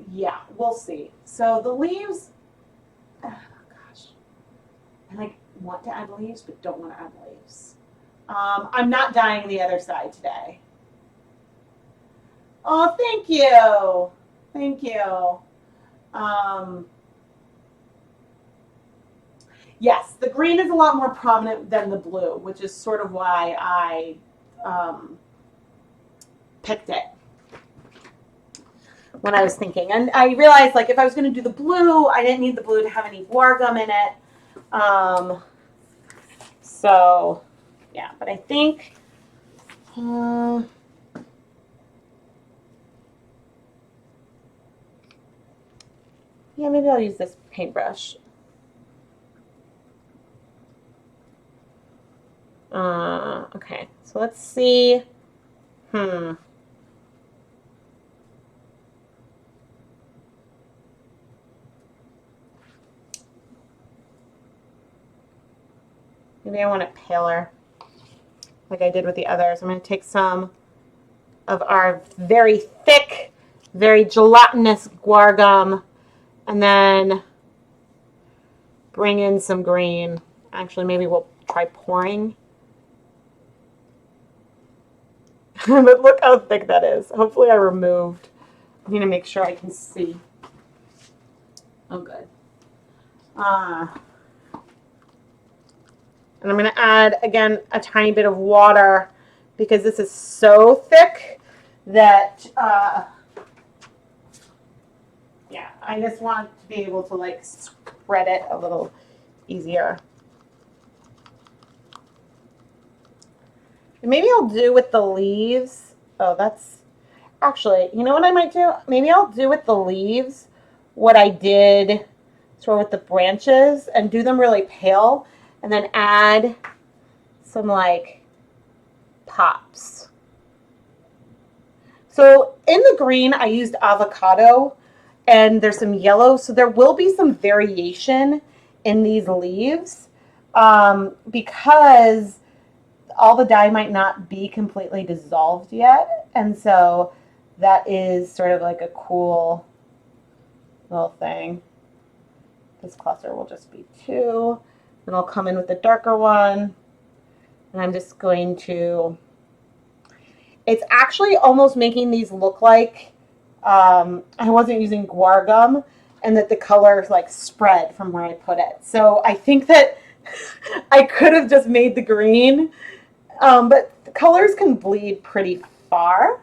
yeah, we'll see. So the leaves, oh gosh, I want to add leaves but don't want to add leaves. I'm not dyeing the other side today. Oh, thank you. Thank you. Yes, the green is a lot more prominent than the blue, which is sort of why I picked it when I was thinking. And I realized, like, if I was going to do the blue, I didn't need the blue to have any guar gum in it. So, yeah, but I think... yeah, maybe I'll use this paintbrush. Okay, so let's see. Maybe I want it paler, like I did with the others. I'm going to take some of our very thick, very gelatinous guar gum, and then bring in some green. Actually, maybe we'll try pouring. But look how thick that is. Hopefully I removed. I need to make sure I can see. Oh, good. And I'm going to add, again, a tiny bit of water because this is so thick that, yeah, I just want to be able to like spread it a little easier. And maybe I'll do with the leaves. Oh, that's actually, you know what I might do? Maybe I'll do with the leaves what I did sort of with the branches and do them really pale and then add some like pops. So in the green, I used avocado and there's some yellow. So there will be some variation in these leaves because all the dye might not be completely dissolved yet. And so that is sort of like a cool little thing. This cluster will just be 2. And I'll come in with the darker one. And I'm just going to, it's actually almost making these look like I wasn't using guar gum and that the colors like spread from where I put it. So I think that I could have just made the green, but the colors can bleed pretty far.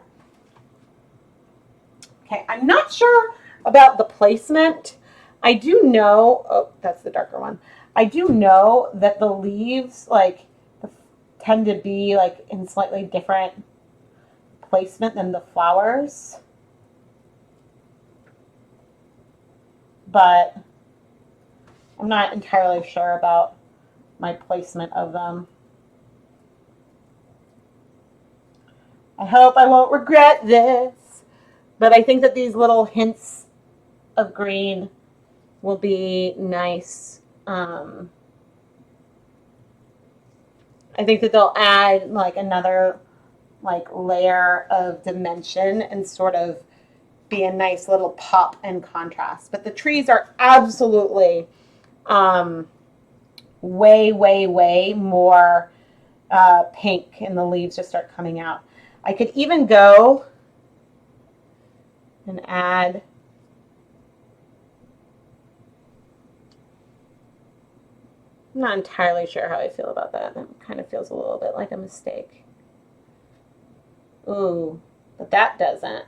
Okay, I'm not sure about the placement. I do know, oh, that's the darker one. I do know that the leaves like tend to be like in slightly different placement than the flowers. But I'm not entirely sure about my placement of them. I hope I won't regret this, but I think that these little hints of green will be nice. I think that they'll add like another like layer of dimension and sort of be a nice little pop and contrast. But the trees are absolutely way more pink, and the leaves just start coming out. I could even go and add I'm not entirely sure how I feel about that. That kind of feels a little bit like a mistake. Ooh, but that doesn't.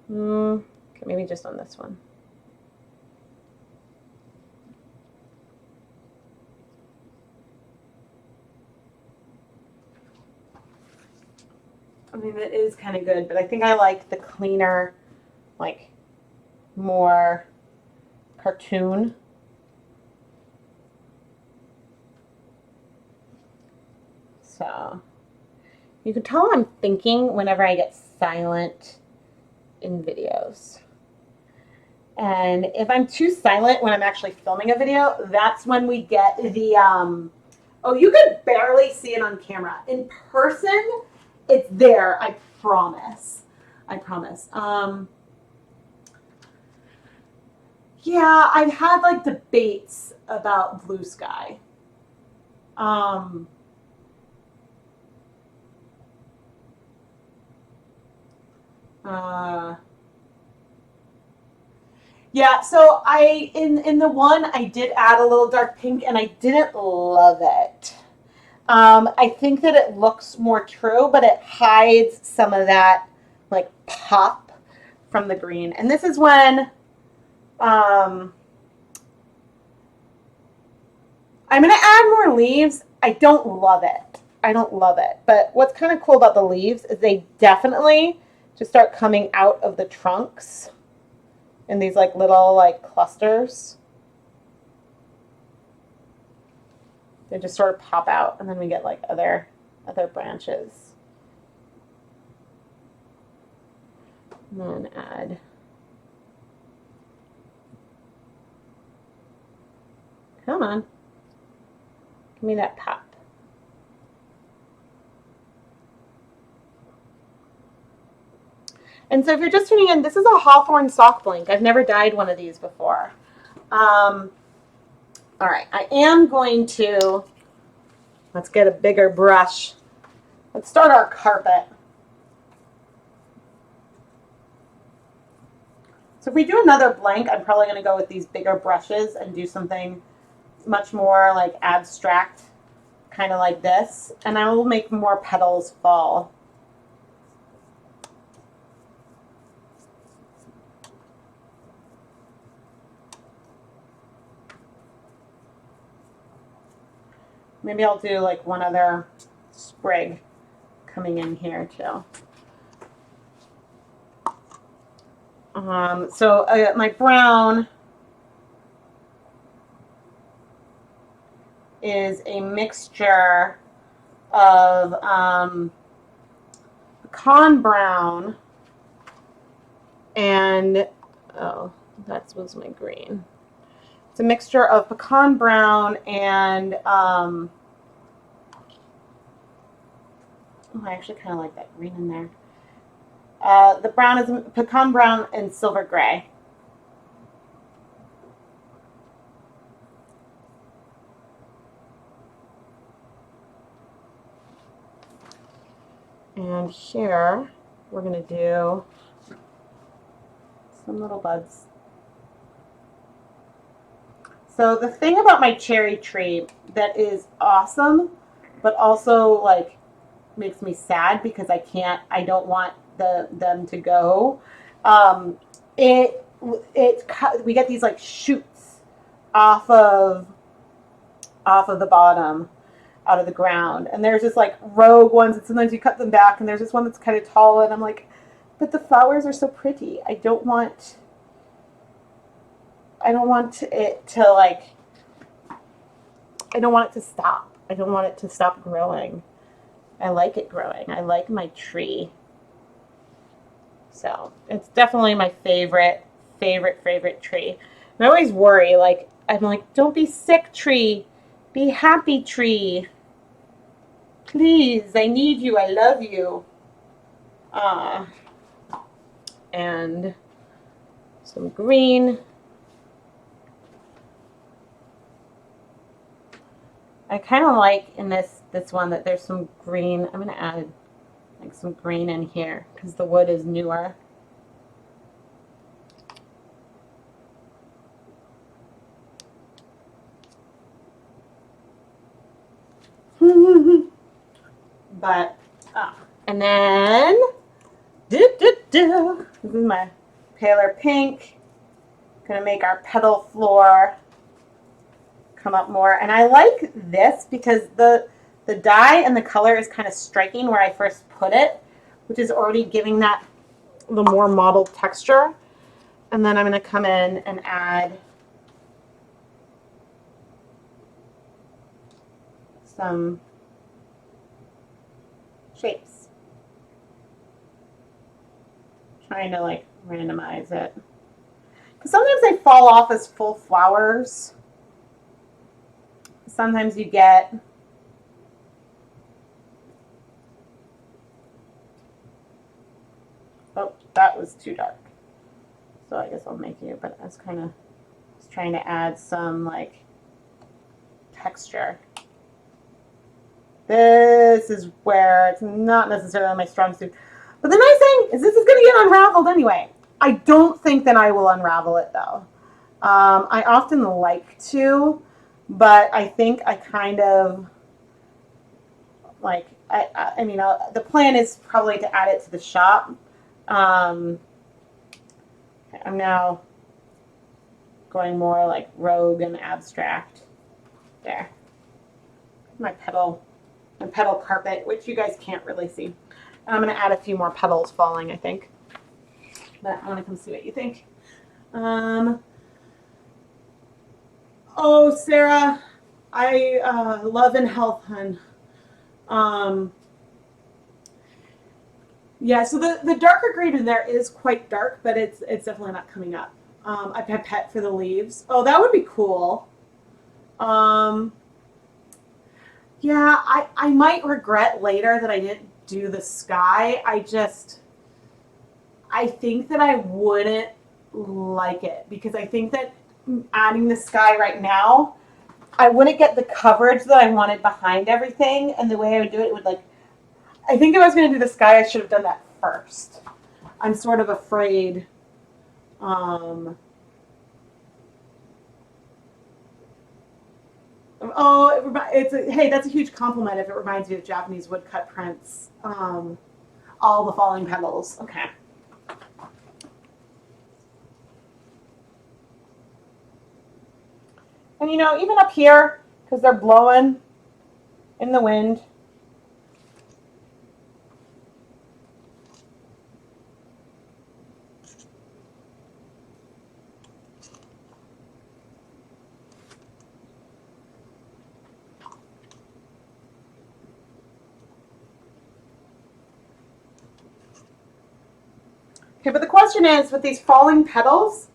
Okay, maybe just on this one. I mean, it is kind of good, but I think I like the cleaner, like more cartoon. So you can tell I'm thinking whenever I get silent in videos. And if I'm too silent when I'm actually filming a video, that's when we get the, oh, you could barely see it on camera. In person, it's there, I promise. I promise. Yeah, I've had like debates about blue sky. Yeah, so I in the one I did add a little dark pink and I didn't love it. I think that it looks more true, but it hides some of that like pop from the green. And this is when I'm gonna add more leaves. I don't love it. I don't love it. But what's kind of cool about the leaves is they definitely just start coming out of the trunks in these like little like clusters. They just sort of pop out and then we get like other branches. And then add come on. Give me that pop. And so if you're just tuning in, this is a Hawthorne sock blink. I've never dyed one of these before. All right, I am going to, let's get a bigger brush. Let's start our carpet. So if we do another blank, I'm probably going to go with these bigger brushes and do something much more like abstract, kind of like this, and I will make more petals fall. Maybe I'll do like one other sprig coming in here too. My brown is a mixture of pecan brown and, oh, that was my green. It's a mixture of pecan brown and, I actually kind of like that green in there. The brown is pecan brown and silver gray. And here we're going to do some little buds. So the thing about my cherry tree that is awesome, but also like makes me sad because I don't want them to go. We get these like shoots off of the bottom, out of the ground, and there's just like rogue ones, and sometimes you cut them back, and there's this one that's kind of tall, and I'm like, but the flowers are so pretty. I don't want it to like, I don't want it to stop. I don't want it to stop growing. I like it growing. I like my tree. So it's definitely my favorite tree. And I always worry, like, I'm like, don't be sick, tree. Be happy, tree. Please, I need you. I love you. And some green. I kind of like in this one that there's some green. I'm going to add like some green in here because the wood is newer. But, and then, this is my paler pink. Gonna make our petal floor come up more. And I like this because the dye and the color is kind of striking where I first put it, which is already giving that the more mottled texture. And then I'm gonna come in and add some shapes. Trying to like randomize it. Because sometimes they fall off as full flowers. Sometimes you get oh, that was too dark. So I guess I'll make it, but I was kind of just trying to add some like texture. This is where it's not necessarily my strong suit. But the nice thing is this is going to get unraveled anyway. I don't think that I will unravel it though. I often like to, but I think I kind of like, I mean, the plan is probably to add it to the shop. I'm now going more like rogue and abstract. There. My petal carpet, which you guys can't really see. And I'm going to add a few more petals falling, I think. But I want to come see what you think. Oh, Sarah, I love and health, hun. Yeah, so the darker green in there is quite dark, but it's definitely not coming up. I pipette for the leaves. Oh, that would be cool. Yeah, I might regret later that I didn't do the sky. I think that I wouldn't like it because I think that adding the sky right now, I wouldn't get the coverage that I wanted behind everything, and the way I would do it would like, I think if I was going to do the sky, I should have done that first. I'm sort of afraid. Oh, hey, that's a huge compliment if it reminds you of Japanese woodcut prints. All the falling petals. Okay. And you know, even up here, because they're blowing in the wind. Okay, but the question is, with these falling petals,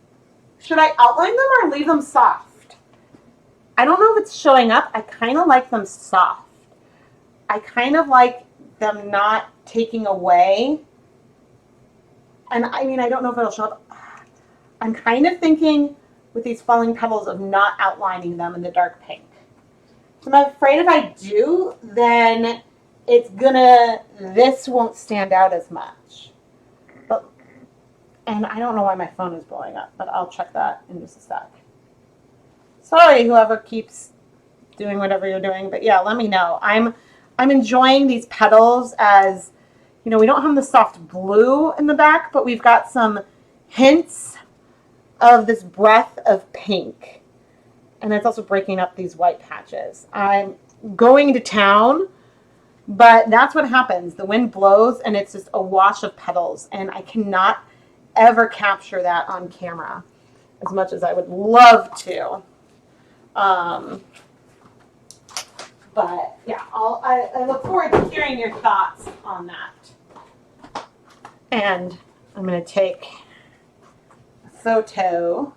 should I outline them or leave them soft? I don't know if it's showing up. I kind of like them soft. I kind of like them not taking away. And I mean, I don't know if it'll show up. I'm kind of thinking with these falling petals of not outlining them in the dark pink. So I'm afraid if I do, then this won't stand out as much. And I don't know why my phone is blowing up, but I'll check that in just a sec. Sorry, whoever keeps doing whatever you're doing, but yeah, let me know. I'm enjoying these petals as, you know, we don't have the soft blue in the back, but we've got some hints of this breath of pink. And it's also breaking up these white patches. I'm going to town, but that's what happens. The wind blows and it's just a wash of petals, and I cannot ever capture that on camera as much as I would love to. But yeah, I look forward to hearing your thoughts on that. And I'm going to take a photo.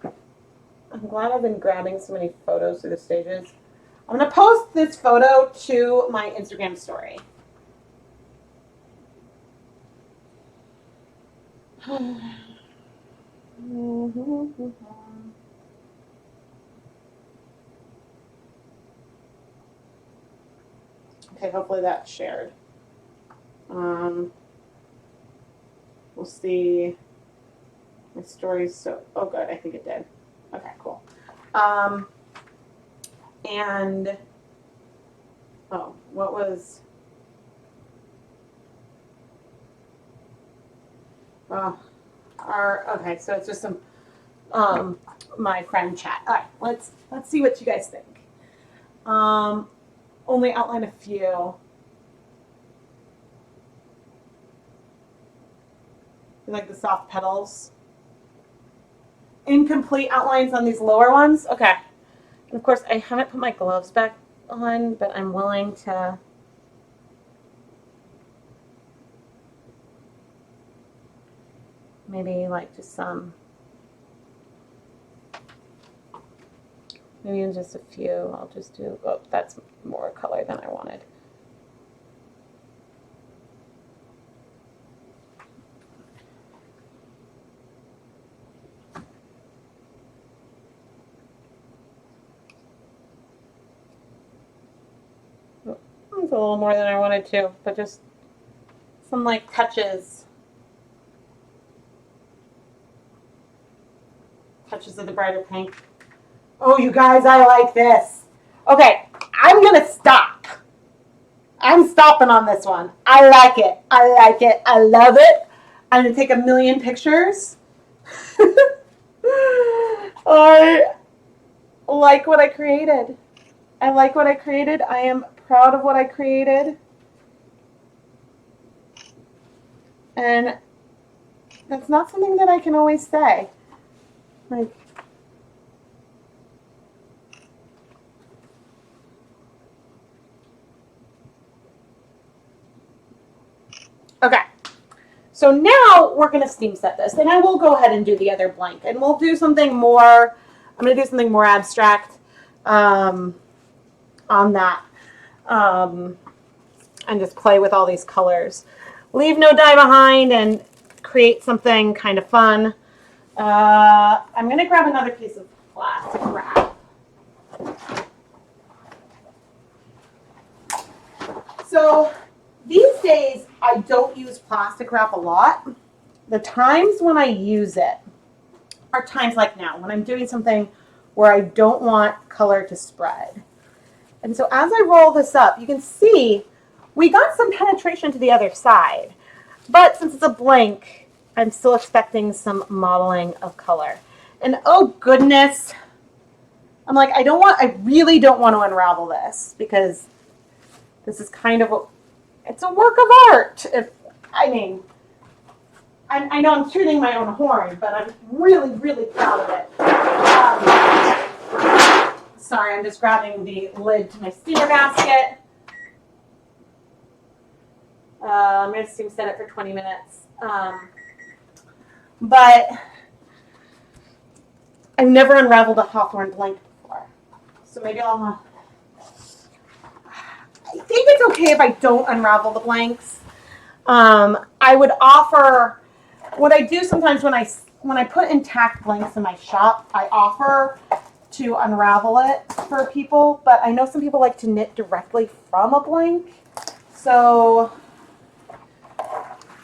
I'm glad I've been grabbing so many photos through the stages. I'm going to post this photo to my Instagram story. Okay, hopefully that's shared. We'll see. My story's so, oh good, I think it did. Okay, cool. And, oh, what was, okay, so it's just some, my friend chat. All right, let's see what you guys think. Only outline a few. You like the soft petals? Incomplete outlines on these lower ones? Okay. And of course, I haven't put my gloves back on, but I'm willing to. Maybe like just some. Maybe in just a few, I'll just do, oh, that's more color than I wanted. Oh, it's a little more than I wanted to, but just some like touches. Touches of the brighter pink. Oh, you guys, I like this. Okay, I'm going to stop. I'm stopping on this one. I like it. I like it. I love it. I'm going to take a million pictures. I like what I created. I like what I created. I am proud of what I created. And that's not something that I can always say. Like, okay, so now we're going to steam set this, and I will go ahead and do the other blank, and we'll do something more. I'm going to do something more abstract on that, and just play with all these colors. Leave no dye behind and create something kind of fun. I'm going to grab another piece of plastic wrap. So these days, I don't use plastic wrap a lot. The times when I use it are times like now when I'm doing something where I don't want color to spread. And so as I roll this up, you can see we got some penetration to the other side. But since it's a blank, I'm still expecting some modeling of color. And oh goodness, I'm like, I really don't want to unravel this because this is kind of it's a work of art. I know I'm tooting my own horn, but I'm really, really proud of it. Sorry, I'm just grabbing the lid to my steamer basket. I'm going to assume set it for 20 minutes. But I've never unraveled a hawthorn blanket before. So maybe I think it's okay if I don't unravel the blanks. I would offer, what I do sometimes when I put intact blanks in my shop, I offer to unravel it for people, but I know some people like to knit directly from a blank. So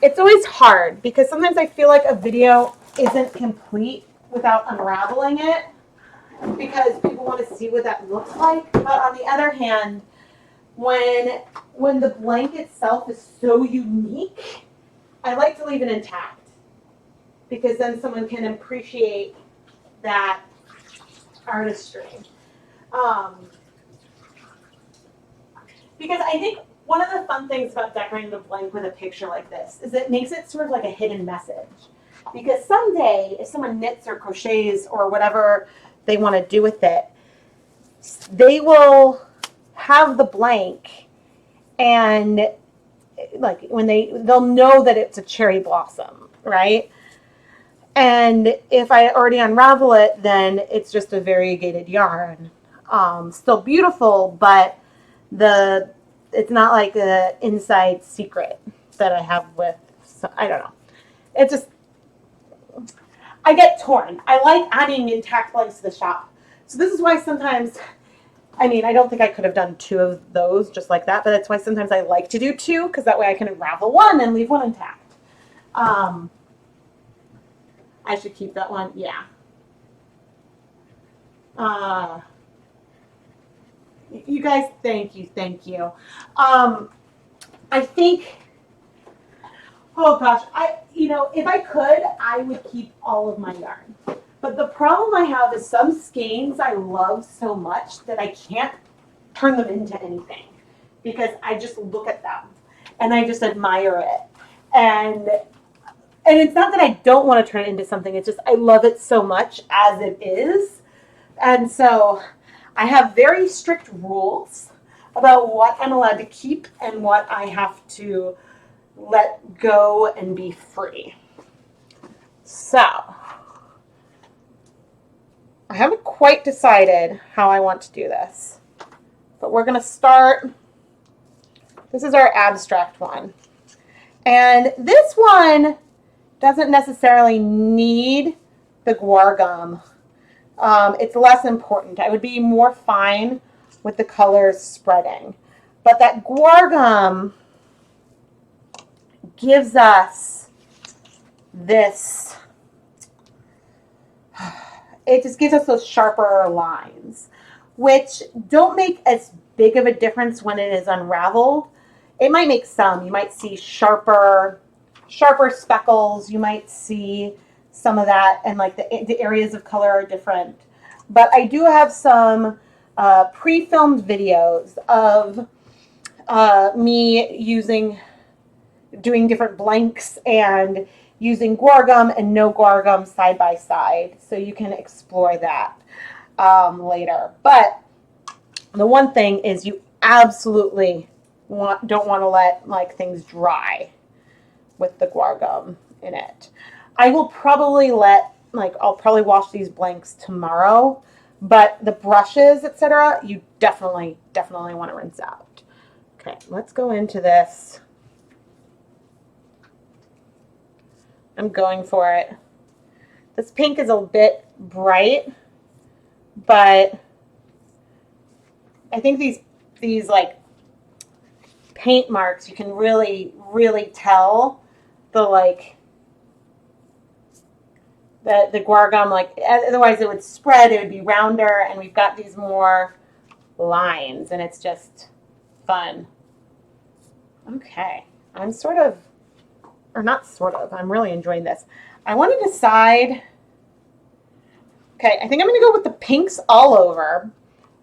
it's always hard because sometimes I feel like a video isn't complete without unraveling it because people want to see what that looks like. But on the other hand, when the blank itself is so unique, I like to leave it intact because then someone can appreciate that artistry. Because I think one of the fun things about decorating the blank with a picture like this is it makes it sort of like a hidden message. Because someday, if someone knits or crochets or whatever they want to do with it, they will have the blank and like when they'll know that it's a cherry blossom, right? And if I already unravel it, then it's just a variegated yarn. Still beautiful, but it's not like an inside secret that I have with, I don't know. It just, I get torn. I like adding intact blanks to the shop. So this is why sometimes, I don't think I could have done 2 of those just like that, but that's why sometimes I like to do 2, because that way I can unravel one and leave one intact. I should keep that one, yeah. You guys, thank you. I think, oh gosh, if I could, I would keep all of my yarn. But the problem I have is some skeins I love so much that I can't turn them into anything because I just look at them and I just admire it. And it's not that I don't want to turn it into something, it's just I love it so much as it is. And so I have very strict rules about what I'm allowed to keep and what I have to let go and be free. So I haven't quite decided how I want to do this, but we're going to start. This is our abstract one. And this one doesn't necessarily need the guar gum. It's less important. I would be more fine with the colors spreading. But that guar gum gives us this, it just gives us those sharper lines, which don't make as big of a difference when it is unraveled. It might make some. You might see sharper speckles. You might see some of that, and like the areas of color are different. But I do have some pre-filmed videos of me doing different blanks and using guar gum and no guar gum side by side, so you can explore that later. But the one thing is you absolutely don't want to let things dry with the guar gum in it. I will probably I'll probably wash these blanks tomorrow, but the brushes, etc., you definitely want to rinse out. Okay, let's go into this. I'm going for it. This pink is a bit bright, but I think these like paint marks, you can really tell the the guar gum, like otherwise it would spread, it would be rounder, and we've got these more lines, and it's just fun. Okay, I'm sort of, or not sort of, I'm really enjoying this. I want to decide, okay, I think I'm going to go with the pinks all over,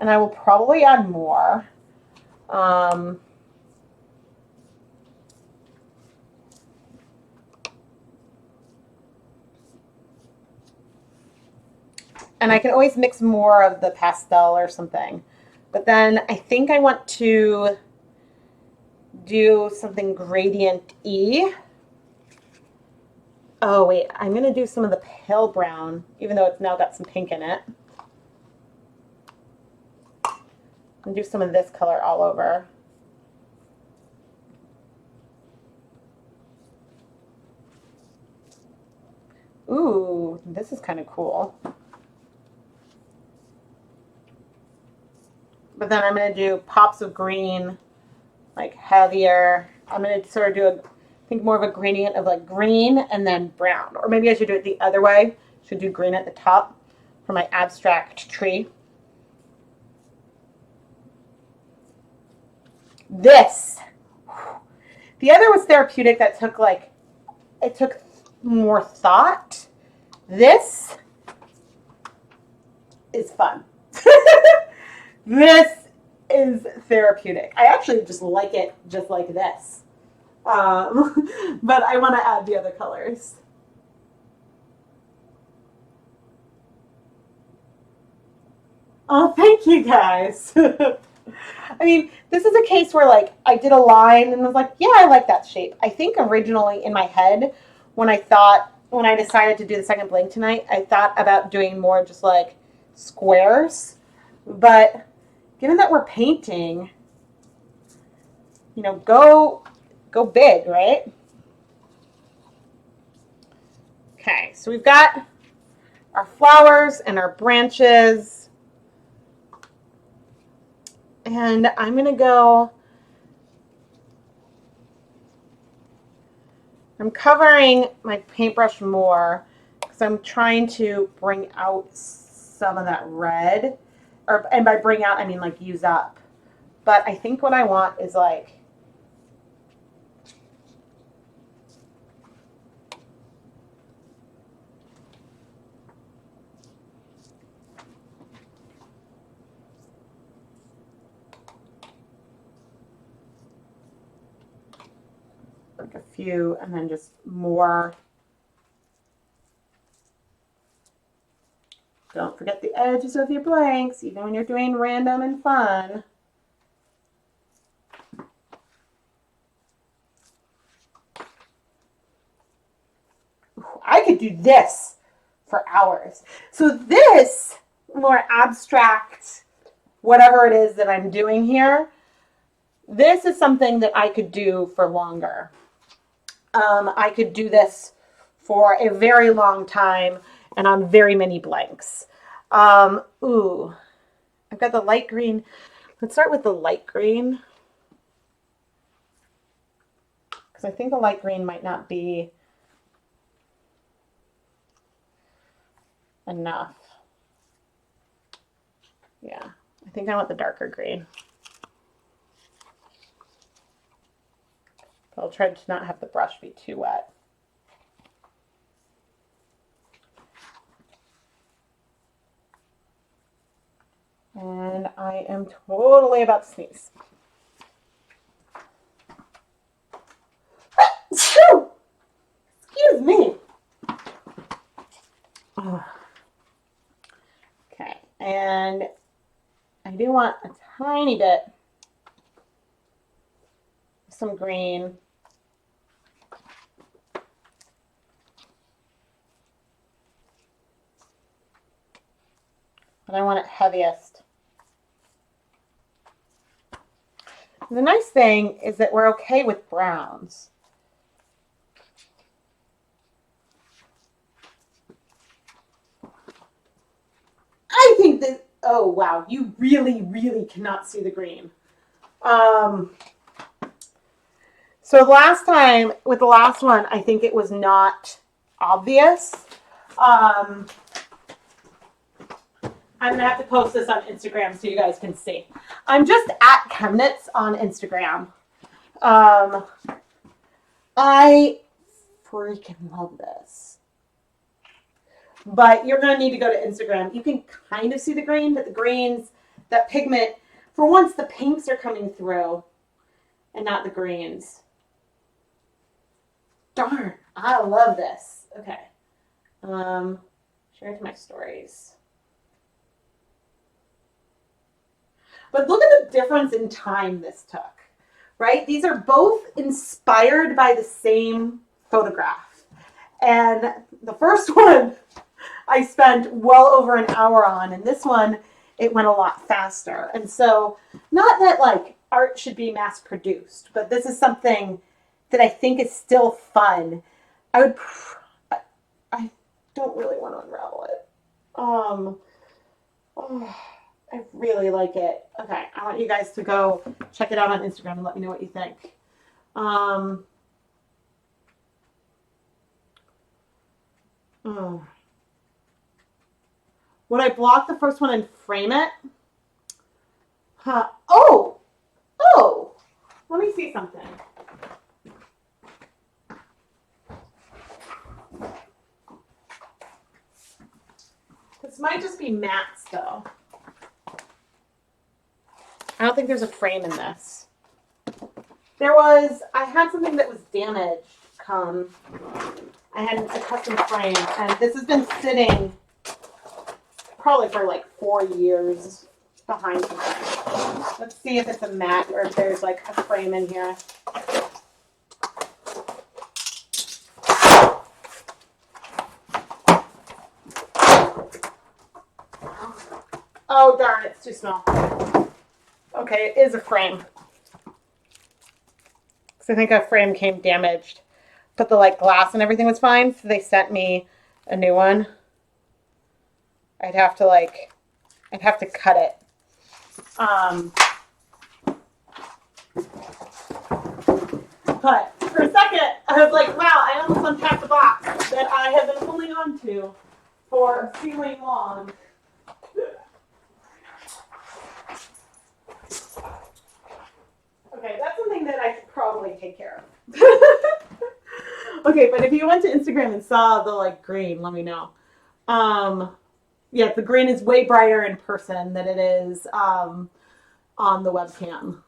and I will probably add more. Um, and I can always mix more of the pastel or something. But then I think I want to do something gradient-y. Oh, wait, I'm going to do some of the pale brown, even though it's now got some pink in it. And do some of this color all over. Ooh, this is kind of cool. But then I'm going to do pops of green, like heavier. I'm going to sort of do a, I think more of a gradient of like green and then brown. Or maybe I should do it the other way. Should do green at the top for my abstract tree. This. The other was therapeutic, that took like, it took more thought. This is fun. This is therapeutic. I actually just like it just like this. But I want to add the other colors. Oh, thank you guys. I mean, this is a case where like I did a line and was like, yeah, I like that shape. I think originally in my head, when I decided to do the second blank tonight, I thought about doing more just like squares. But given that we're painting, you know, go big, right? Okay, so we've got our flowers and our branches. And I'm going to go, I'm covering my paintbrush more because I'm trying to bring out some of that red. And by bring out, I mean like use up. But I think what I want is like, a few and then just more. Don't forget the edges of your blanks, even when you're doing random and fun. I could do this for hours. So this more abstract, whatever it is that I'm doing here, this is something that I could do for longer. I could do this for a very long time and on very many blanks. Ooh, I've got the light green. Let's start with the light green, because I think the light green might not be enough. Yeah, I think I want the darker green. I'll try to not have the brush be too wet. And I am totally about to sneeze. Excuse me. Okay, and I do want a tiny bit of some green. But I want it heaviest. The nice thing is that we're okay with browns. I think that, oh wow, you really, really cannot see the green. So last time, with the last one, I think it was not obvious. I'm going to have to post this on Instagram so you guys can see. I'm just at ChemKnits on Instagram. I freaking love this. But you're going to need to go to Instagram. You can kind of see the green, but the greens, that pigment, for once the pinks are coming through and not the greens. Darn, I love this. Okay. Share it to my stories. But look at the difference in time this took, right? These are both inspired by the same photograph. And the first one I spent well over an hour on, and this one, it went a lot faster. And so, not that like art should be mass produced, but this is something that I think is still fun. I don't really want to unravel it. I really like it. Okay, I want you guys to go check it out on Instagram and let me know what you think. Would I block the first one and frame it? Oh, let me see something. This might just be matte still. I don't think there's a frame in this. I had something that was damaged come. I had a custom frame, and this has been sitting probably for like 4 years behind something. Let's see if it's a matte or if there's like a frame in here. Oh darn, it's too small. Okay, it is a frame. So I think a frame came damaged, but the like glass and everything was fine. So they sent me a new one. I'd have to cut it. But for a second, I was like, wow, I almost unpacked the box that I have been holding on to for feeling long. Okay, that's something that I should probably take care of. Okay, but if you went to Instagram and saw the like green, let me know. Yeah, the green is way brighter in person than it is on the webcam.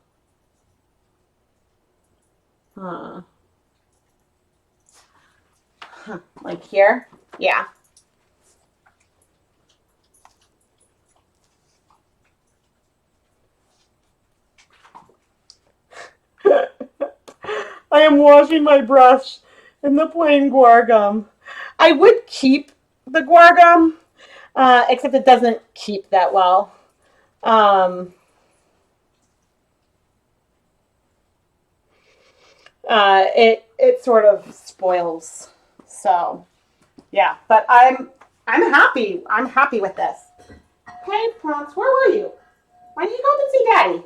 Like here? Yeah. I am washing my brush in the plain guar gum. I would keep the guar gum, except it doesn't keep that well. It sort of spoils. So yeah, but I'm happy. I'm happy with this. Hey, Prance, where were you? Why didn't you go to see Daddy?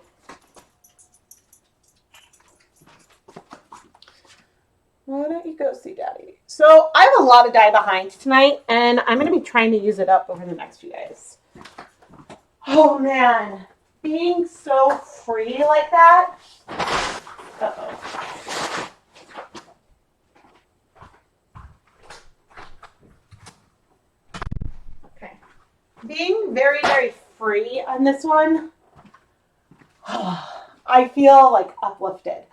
Why don't you go see Daddy? So I have a lot of dye behind tonight, and I'm going to be trying to use it up over the next few days. Oh man, being so free like that. Uh-oh. Okay. Being very, very free on this one, I feel like uplifted.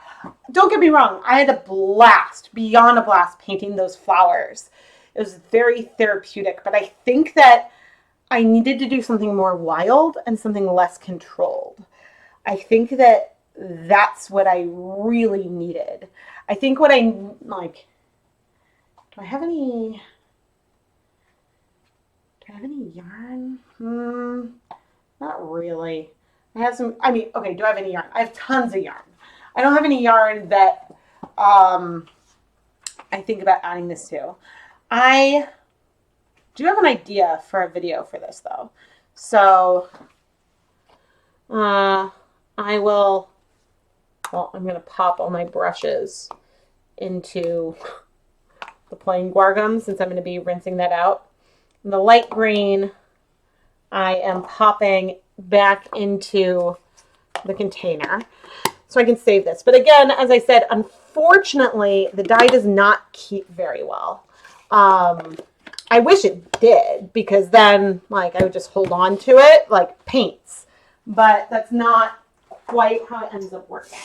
Don't get me wrong, I had a blast, beyond a blast, painting those flowers. It was very therapeutic, but I think that I needed to do something more wild and something less controlled. I think that that's what I really needed. I think what I like. Do I have any yarn? Not really. I have some. I mean, okay. Do I have any yarn? I have tons of yarn. I don't have any yarn that I think about adding this to. I do have an idea for a video for this though. So I will, well, I'm going to pop all my brushes into the plain guar gum since I'm going to be rinsing that out. the light green I am popping back into the container so I can save this. But again, as I said, unfortunately, the dye does not keep very well. I wish it did, because then like I would just hold on to it like paints, but that's not quite how it ends up working.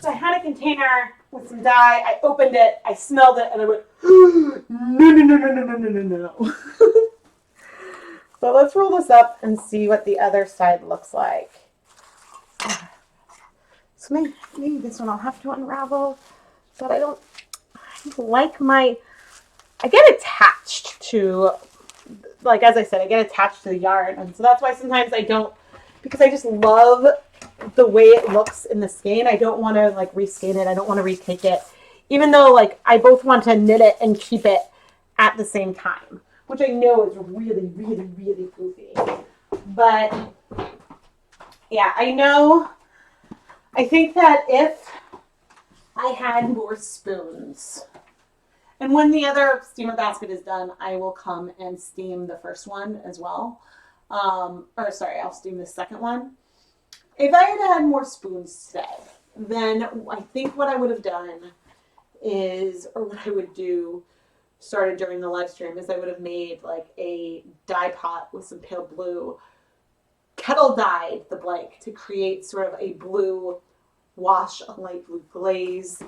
So I had a container with some dye. I opened it, I smelled it, and I went, no, no, no, no, no, no, no, no, no. So let's roll this up and see what the other side looks like. So maybe this one I'll have to unravel, but I don't like I get attached to, like, as I said, I get attached to the yarn. And so that's why sometimes I don't, because I just love the way it looks in the skein. I don't want to like reskein it. I don't want to retake it, even though like I both want to knit it and keep it at the same time, which I know is really, really, really goofy. But yeah, I think that if I had more spoons, and when the other steamer basket is done, I will come and steam the first one as well. I'll steam the second one. If I had more spoons today, then I think what I would have done is, or what I would do, started during the live stream, is I would have made like a dye pot with some pale blue, kettle dyed the blank to create sort of a blue wash, a light blue glaze,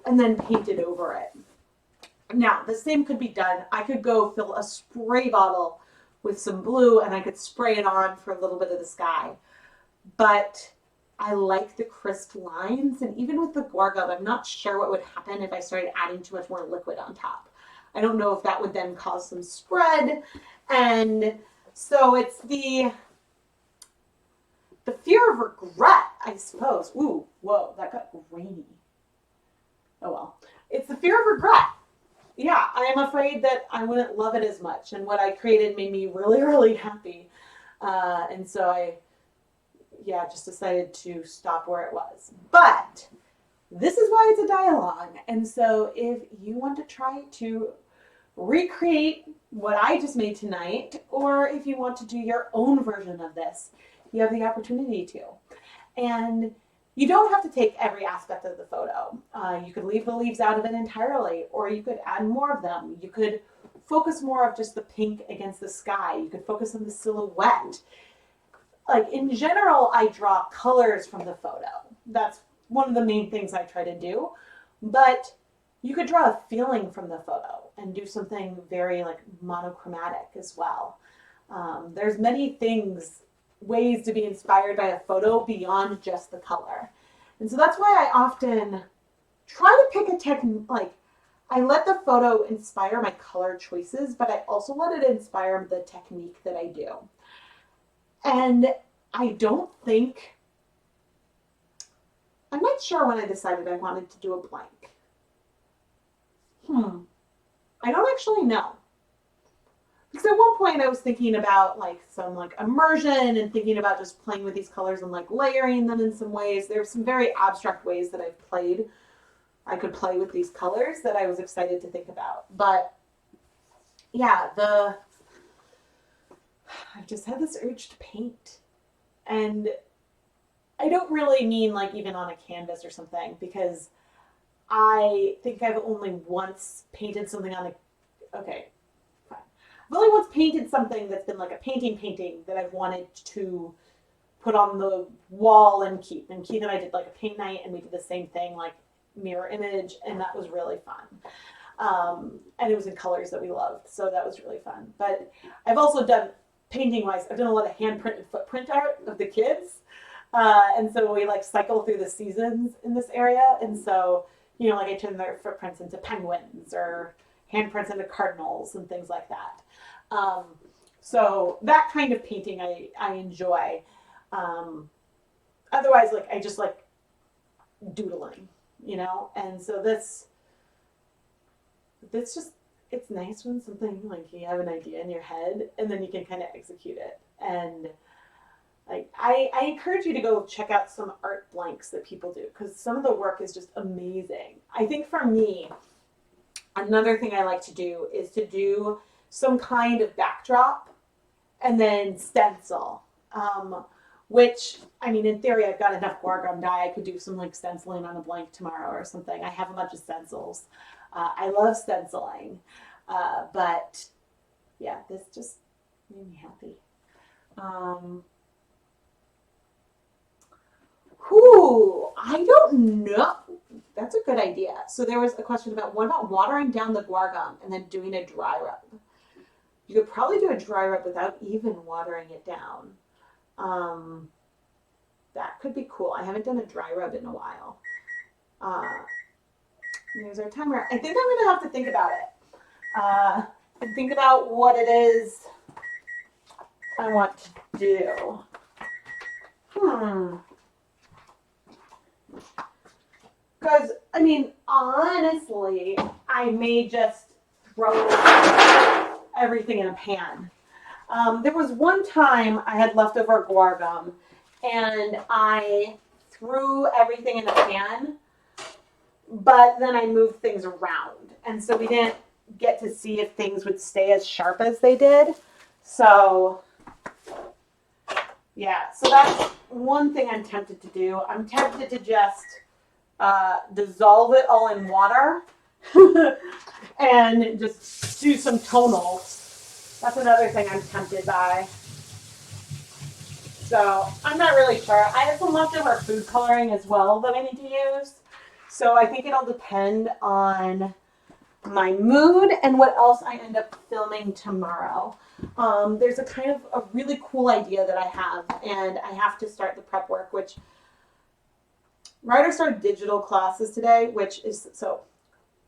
and then painted over it. Now, the same could be done. I could go fill a spray bottle with some blue and I could spray it on for a little bit of the sky. But I like the crisp lines, and even with the Gorgum, I'm not sure what would happen if I started adding too much more liquid on top. I don't know if that would then cause some spread, and so it's the fear of regret, I suppose. Ooh, whoa, that got grainy. Oh well. It's the fear of regret. Yeah, I am afraid that I wouldn't love it as much, and what I created made me really, really happy. And so I just decided to stop where it was. But this is why it's a dialogue. And so if you want to try to recreate what I just made tonight, or if you want to do your own version of this, you have the opportunity to. And you don't have to take every aspect of the photo. You could leave the leaves out of it entirely, or you could add more of them. You could focus more of just the pink against the sky. You could focus on the silhouette. Like in general, I draw colors from the photo. That's one of the main things I try to do. But you could draw a feeling from the photo and do something very like monochromatic as well. There's many ways to be inspired by a photo beyond just the color. And so that's why I often try to pick a technique, like I let the photo inspire my color choices, but I also let it inspire the technique that I do. And I'm not sure when I decided I wanted to do a blank. I don't actually know. Because at one point I was thinking about like some like immersion and thinking about just playing with these colors and like layering them in some ways. There's some very abstract ways that I could play with these colors that I was excited to think about. But yeah, I've just had this urge to paint. And I don't really mean like even on a canvas or something, because I think I've only once painted something on okay, fine. I've only once painted something that's been like a painting that I've wanted to put on the wall and keep. And Keith and I did like a paint night, and we did the same thing, like mirror image, and that was really fun. And it was in colors that we loved, so that was really fun. But I've also done, painting-wise, I've done a lot of hand-printed footprint art of the kids. And so we like cycle through the seasons in this area. And so, you know, like I turn their footprints into penguins or handprints into cardinals and things like that. So that kind of painting I enjoy. Otherwise, like I just like doodling, you know? And so this just, it's nice when something like you have an idea in your head and then you can kind of execute it. And like I encourage you to go check out some art blanks that people do because some of the work is just amazing. I think for me, another thing I like to do is to do some kind of backdrop and then stencil. Which, I mean, in theory, I've got enough guar gum dye. I could do some like stenciling on a blank tomorrow or something. I have a bunch of stencils. I love stenciling. But yeah, this just made me happy. I don't know. That's a good idea. So there was a question about what about watering down the guar gum and then doing a dry rub? You could probably do a dry rub without even watering it down. That could be cool. I haven't done a dry rub in a while. There's our timer. I think I'm gonna have to think about it. And think about what it is I want to do. Because, I mean, honestly, I may just throw everything in a pan. There was one time I had leftover guar gum and I threw everything in the pan, but then I moved things around. And so we didn't get to see if things would stay as sharp as they did. So, yeah, so that's one thing I'm tempted to do. I'm tempted to just dissolve it all in water and just do some tonals. That's another thing I'm tempted by. So I'm not really sure. I have some leftover food coloring as well that I need to use. So I think it'll depend on my mood and what else I end up filming tomorrow. There's a kind of a really cool idea that I have, and I have to start the prep work, which Ryder started digital classes today, which is, so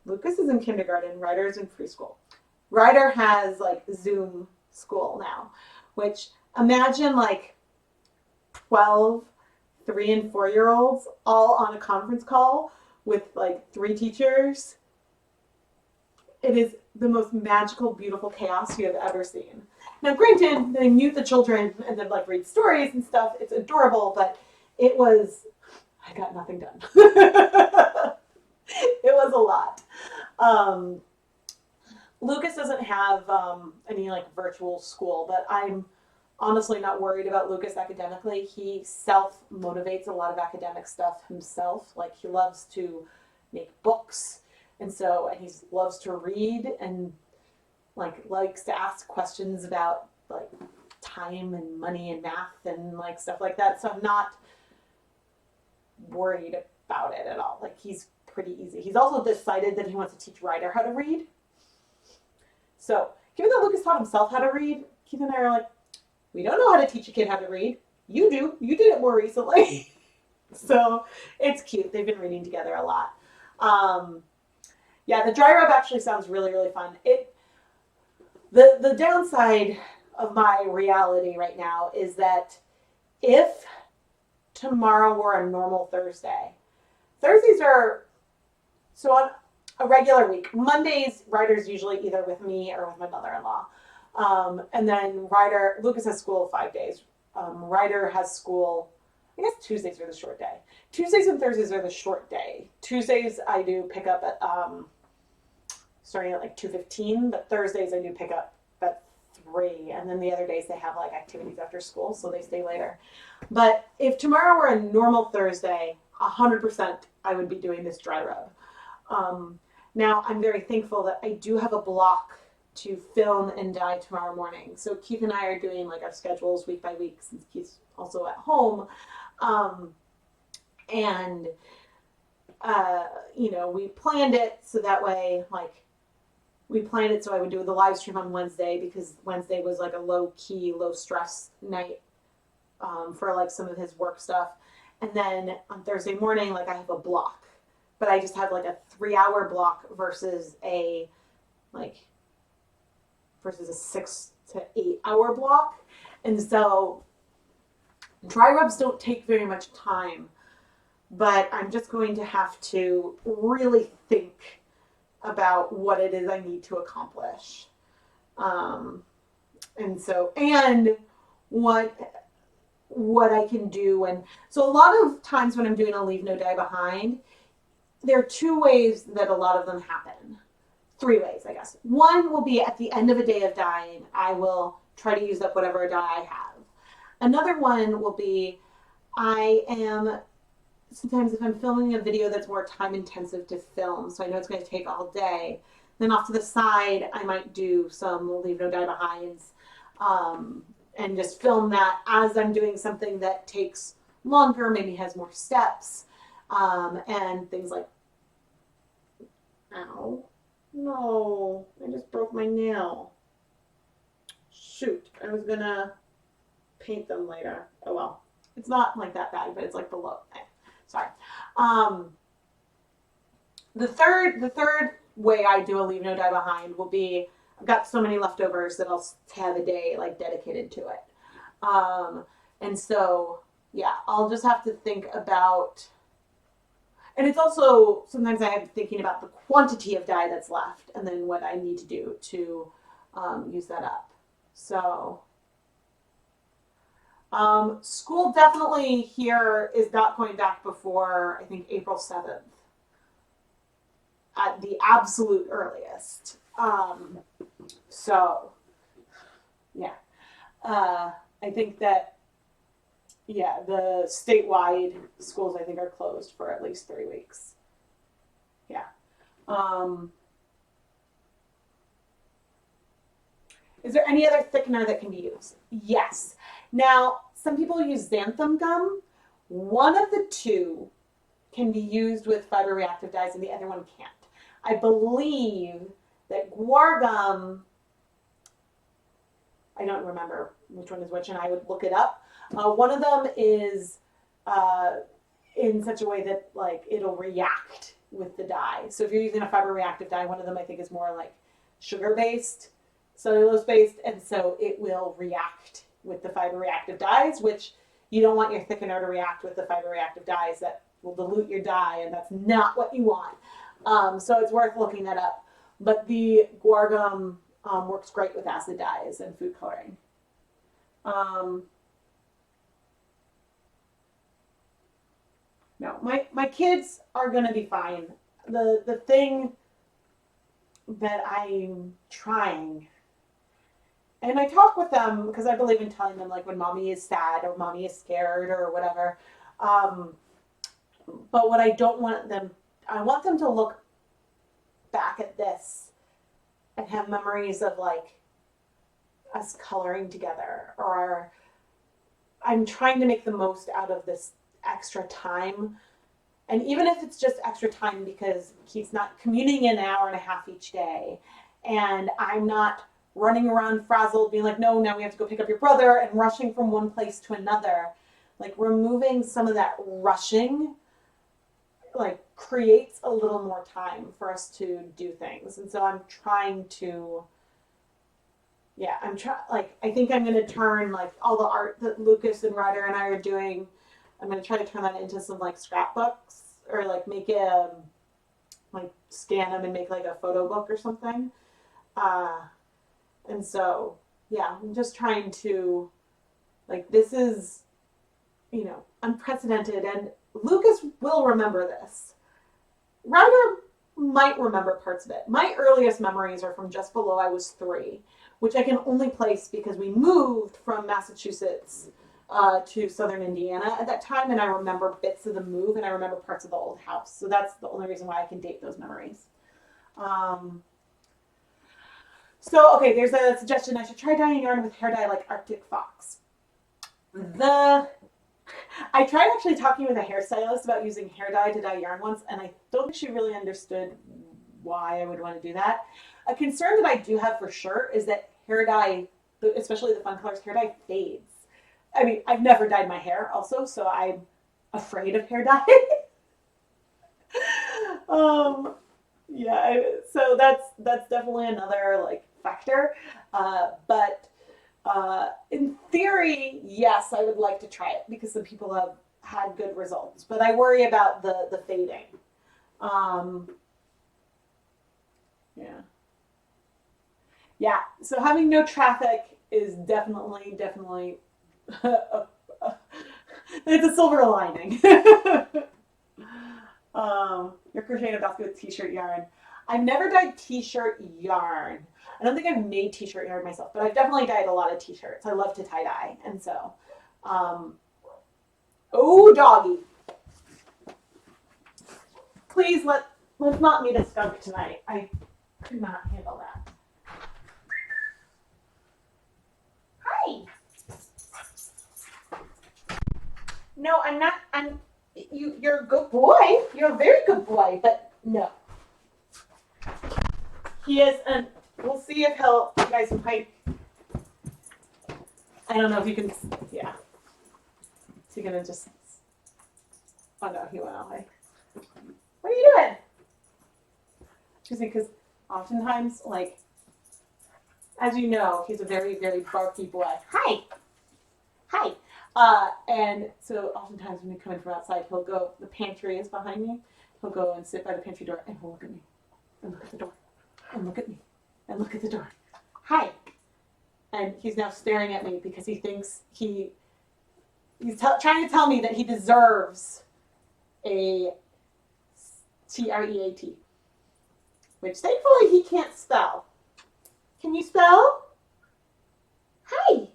Lucas is in kindergarten, Ryder is in preschool. Ryder has like Zoom school now, which imagine like 12, 3 and 4-year-olds all on a conference call with like 3 teachers. It is the most magical, beautiful chaos you have ever seen. Now, granted, they mute the children and then like read stories and stuff. It's adorable, but it was, I got nothing done. It was a lot. Lucas doesn't have any like virtual school, but I'm honestly not worried about Lucas academically. He self-motivates a lot of academic stuff himself. Like he loves to make books, and he loves to read and like likes to ask questions about like time and money and math and like stuff like that. So I'm not worried about it at all. Like he's pretty easy. He's also decided that he wants to teach Ryder how to read. So given that Lucas taught himself how to read, Keith and I are like, we don't know how to teach a kid how to read. You do. You did it more recently. So it's cute. They've been reading together a lot. Yeah, the dry rub actually sounds really, really fun. The downside of my reality right now is that if tomorrow were a normal Thursday, Thursdays are, so on a regular week, Mondays, Ryder's usually either with me or with my mother-in-law. And then Lucas has school 5 days. Ryder has school, I guess Tuesdays are the short day. Tuesdays and Thursdays are the short day. Tuesdays I do pick up at, starting at like 2:15, but Thursdays I do pick up at 3. And then the other days they have like activities after school, so they stay later. But if tomorrow were a normal Thursday, 100% I would be doing this dry rub. Now I'm very thankful that I do have a block to film and dye tomorrow morning. So Keith and I are doing like our schedules week by week since Keith's also at home. We planned it so that way, like we planned it so I would do the live stream on Wednesday because Wednesday was like a low key, low stress night for like some of his work stuff. And then on Thursday morning, like I have a block, but I just have like a 3-hour block versus a 6 to 8 hour block. And so dry rubs don't take very much time, but I'm just going to have to really think about what it is I need to accomplish. And what what I can do. And so a lot of times when I'm doing a leave no dye behind, there are two ways that a lot of them happen. Three ways, I guess. One will be at the end of a day of dyeing, I will try to use up whatever dye I have. Another one will be I am sometimes if I'm filming a video that's more time intensive to film, so I know it's going to take all day, then off to the side, I might do some leave no dye behinds and just film that as I'm doing something that takes longer, maybe has more steps, and things like, ow, no, I just broke my nail. Shoot, I was gonna paint them later. Oh well, it's not like that bad, but it's like below. Sorry. Um, the third way I do a leave no dye behind will be I've got so many leftovers that I'll have a day like dedicated to it. And so yeah, I'll just have to think about, and it's also sometimes I have to thinking about the quantity of dye that's left and then what I need to do to use that up. So school definitely here is not going back before I think April 7th at the absolute earliest. So yeah, I think that yeah, the statewide schools I think are closed for at least 3 weeks. Yeah. Um, is there any other thickener that can be used? Yes. Now, some people use xanthan gum. One of the two can be used with fiber reactive dyes and the other one can't. I believe that guar gum, I don't remember which one is which, and I would look it up. One of them is in such a way that like it'll react with the dye. So if you're using a fiber reactive dye, one of them I think is more like sugar based, cellulose based, and so it will react with the fiber reactive dyes, which you don't want your thickener to react with the fiber reactive dyes that will dilute your dye, and that's not what you want. So it's worth looking that up. But the guar gum works great with acid dyes and food coloring. No, my kids are gonna be fine. The thing that I'm trying, and I talk with them because I believe in telling them like when mommy is sad or mommy is scared or whatever. Um, but what I don't want them, I want them to look back at this and have memories of like us coloring together, or I'm trying to make the most out of this extra time. And even if it's just extra time because he's not commuting an hour and a half each day, and I'm not running around frazzled being like, no, now we have to go pick up your brother and rushing from one place to another. Like removing some of that rushing like creates a little more time for us to do things. And so I'm trying to, yeah, I'm trying, like, I think I'm going to turn like all the art that Lucas and Ryder and I are doing, I'm going to try to turn that into some like scrapbooks or like make it, like scan them and make like a photo book or something. And so, yeah, I'm just trying to, like, this is, you know, unprecedented, and Lucas will remember this. Ryder might remember parts of it. My earliest memories are from just below I was 3, which I can only place because we moved from Massachusetts to southern Indiana at that time, and I remember bits of the move, and I remember parts of the old house. So that's the only reason why I can date those memories. So, okay, there's a suggestion. I should try dyeing yarn with hair dye like Arctic Fox. I tried actually talking with a hairstylist about using hair dye to dye yarn once, and I don't think she really understood why I would want to do that. A concern that I do have for sure is that hair dye, especially the Fun Colors hair dye, fades. I mean, I've never dyed my hair also, so I'm afraid of hair dye. Yeah, so that's definitely another like factor. But in theory, yes, I would like to try it because some people have had good results. But I worry about the fading. Yeah. Yeah. So having no traffic is definitely a It's a silver lining. You're crocheting a basket with t-shirt yarn. I've never dyed t-shirt yarn. I don't think I've made t-shirt yarn myself, but I've definitely dyed a lot of t-shirts. I love to tie dye, and so, oh, doggy, please let's not meet a skunk tonight. I could not handle that. Hi. No, I'm not. You're a good boy. You're a very good boy, but no. He is, and we'll see if you guys can pipe. I don't know if you can, yeah. Is he gonna just, oh no, he went away. What are you doing? Excuse me, because oftentimes, like, as you know, he's a very, very barky boy. Hi. Hi. And so oftentimes when we come in from outside, he'll go, the pantry is behind me, he'll go and sit by the pantry door and he'll look at me and look at the door and look at me and look at the door. Hi. And he's now staring at me because he thinks he's trying to tell me that he deserves a TREAT, which thankfully he can't spell. Can you spell? Hi.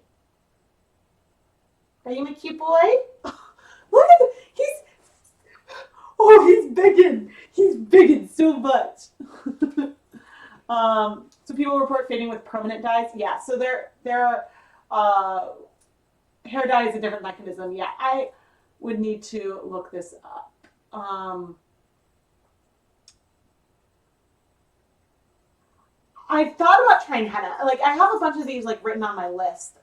Are you my cute boy? Look at him. He's biggin'. He's biggin' so much. So people report fading with permanent dyes. Yeah, so their hair dye is a different mechanism. Yeah, I would need to look this up. I've thought about trying henna. Like, I have a bunch of these like written on my list.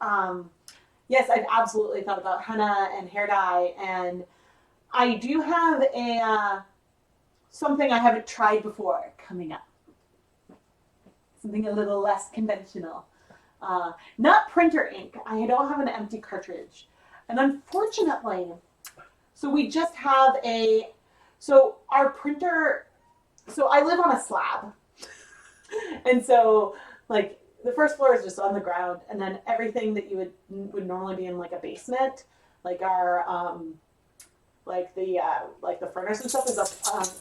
Yes, I've absolutely thought about henna and hair dye, and I do have something I haven't tried before coming up. Something a little less conventional. Not printer ink. I don't have an empty cartridge. And unfortunately, so we just have so our printer, so I live on a slab. And so, like, the first floor is just on the ground, and then everything that you would normally be in like a basement, like our like the furnace and stuff is up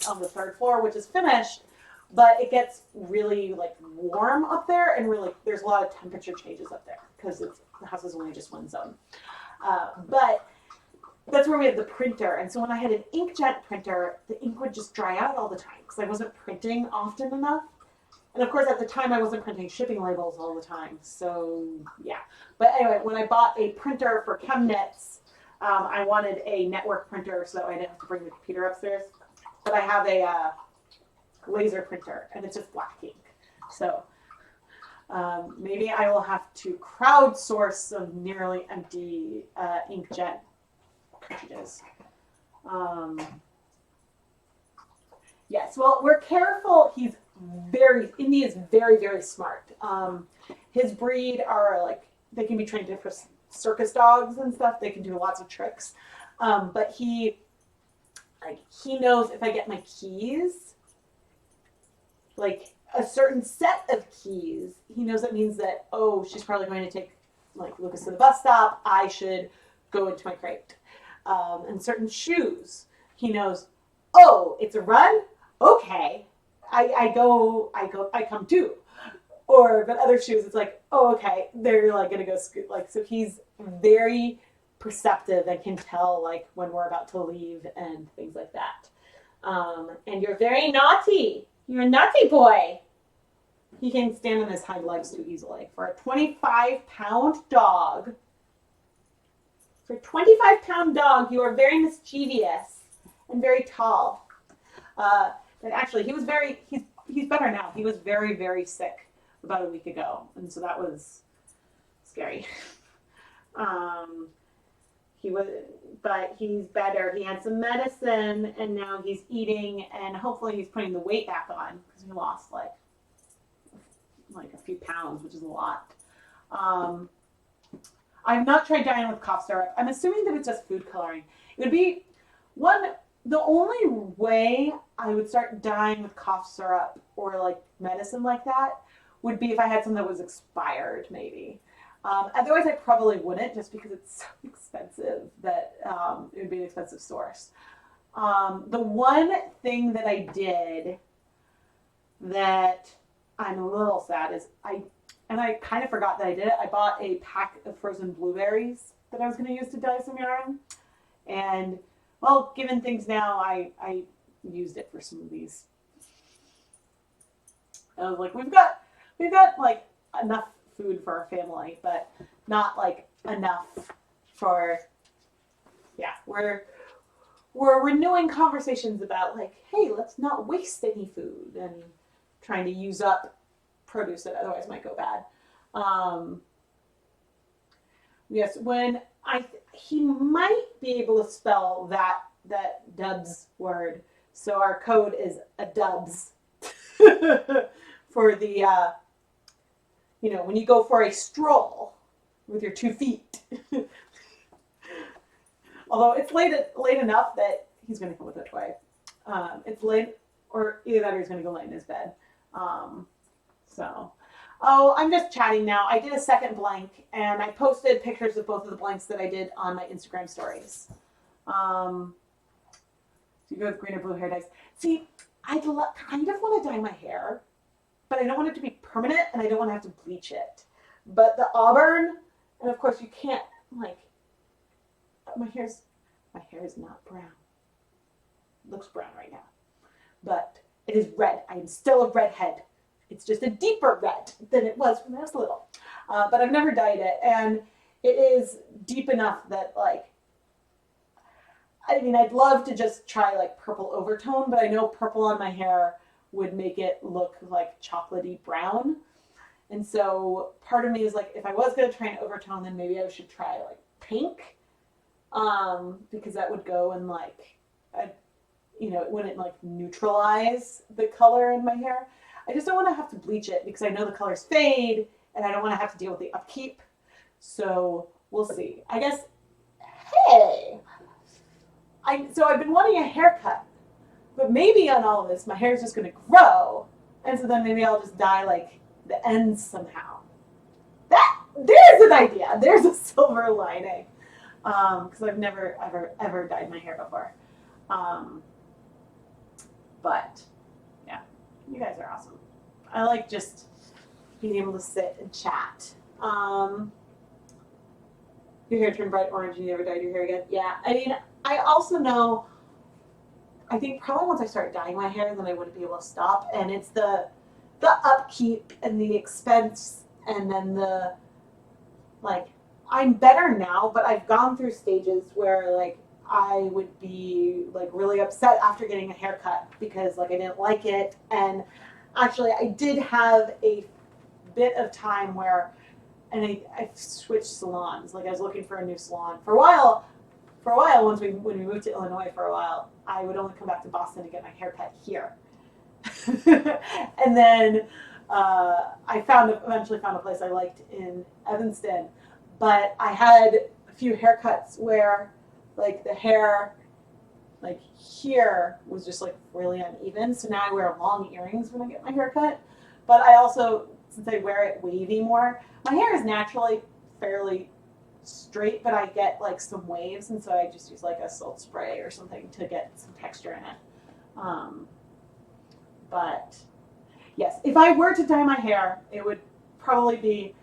on the third floor, which is finished, but it gets really like warm up there, and really there's a lot of temperature changes up there because the house is only just one zone. But that's where we have the printer, and so when I had an inkjet printer, the ink would just dry out all the time because I wasn't printing often enough. And of course, at the time, I wasn't printing shipping labels all the time. So, yeah. But anyway, when I bought a printer for ChemKnits, I wanted a network printer so that I didn't have to bring the computer upstairs. But I have a laser printer, and it's just black ink. So, maybe I will have to crowdsource some nearly empty inkjet cartridges. Yes, well, we're careful. Indy is very, very smart. His breed are like, they can be trained for circus dogs and stuff. They can do lots of tricks. But he knows if I get my keys, like a certain set of keys, he knows that means that, oh, she's probably going to take like Lucas to the bus stop. I should go into my crate. And certain shoes, he knows, oh, it's a run? Okay. I come too. But other shoes, it's like, oh, okay, they're like gonna go scoot. Like, so he's very perceptive and can tell like when we're about to leave and things like that. And you're very naughty. You're a naughty boy. He can stand on his hind legs too easily. For a 25-pound dog, you are very mischievous and very tall. And actually, he's better now. He was very, very sick about a week ago, and so that was scary. But he's better. He had some medicine, and now he's eating, and hopefully he's putting the weight back on because he lost like a few pounds, which is a lot. I've not tried dyeing with cough syrup. I'm assuming that it's just food coloring. It would be the only way I would start dyeing with cough syrup or like medicine like that would be if I had something that was expired, maybe. Otherwise, I probably wouldn't, just because it's so expensive that it would be an expensive source. The one thing that I did that I'm a little sad is I kind of forgot that I did it. I bought a pack of frozen blueberries that I was going to use to dye some yarn, and well, given things now, I used it for smoothies. I was like, we've got like enough food for our family, but not like enough for, yeah, we're renewing conversations about like, hey, let's not waste any food and trying to use up produce that otherwise might go bad. Yes, when he might be able to spell that Dubs word, so our code is a Dubs for the when you go for a stroll with your 2 feet. Although it's late enough that he's going to come with a toy. It's late, or either that or he's going to go lay in his bed. Oh, I'm just chatting now. I did a second blank, and I posted pictures of both of the blanks that I did on my Instagram stories. So you go with green or blue hair dyes. See, I kind of want to dye my hair, but I don't want it to be permanent, and I don't want to have to bleach it. But the auburn, and of course you can't, like, my hair is not brown. It looks brown right now. But it is red. I am still a redhead. It's just a deeper red than it was when I was little. But I've never dyed it, and it is deep enough that, like, I mean, I'd love to just try like purple overtone, but I know purple on my hair would make it look like chocolatey brown. And so part of me is like, if I was going to try an overtone, then maybe I should try like pink, because that would go and like, it wouldn't like neutralize the color in my hair. I just don't want to have to bleach it because I know the colors fade and I don't want to have to deal with the upkeep. So we'll see. I guess, hey, so I've been wanting a haircut, but maybe on all of this, my hair is just going to grow. And so then maybe I'll just dye like the ends somehow. There's an idea. There's a silver lining. Because I've never, ever dyed my hair before. But yeah, you guys are awesome. I like just being able to sit and chat. Your hair turned bright orange and you never dyed your hair again. Yeah, I mean, I also know, I think probably once I start dyeing my hair, then I wouldn't be able to stop. And it's the upkeep and the expense, and then the, like, I'm better now, but I've gone through stages where, like, I would be, like, really upset after getting a haircut because, like, I didn't like it. And actually, I did have a bit of time where, and I switched salons. Like, I was looking for a new salon. For a while, when we moved to Illinois for a while, I would only come back to Boston to get my haircut here. And then I eventually found a place I liked in Evanston. But I had a few haircuts where, like, the hair, like, here was just, like, really uneven. So now I wear long earrings when I get my haircut. But I also, since I wear it wavy more, my hair is naturally fairly straight, but I get, like, some waves. And so I just use, like, a salt spray or something to get some texture in it. But, yes, if I were to dye my hair, it would probably be,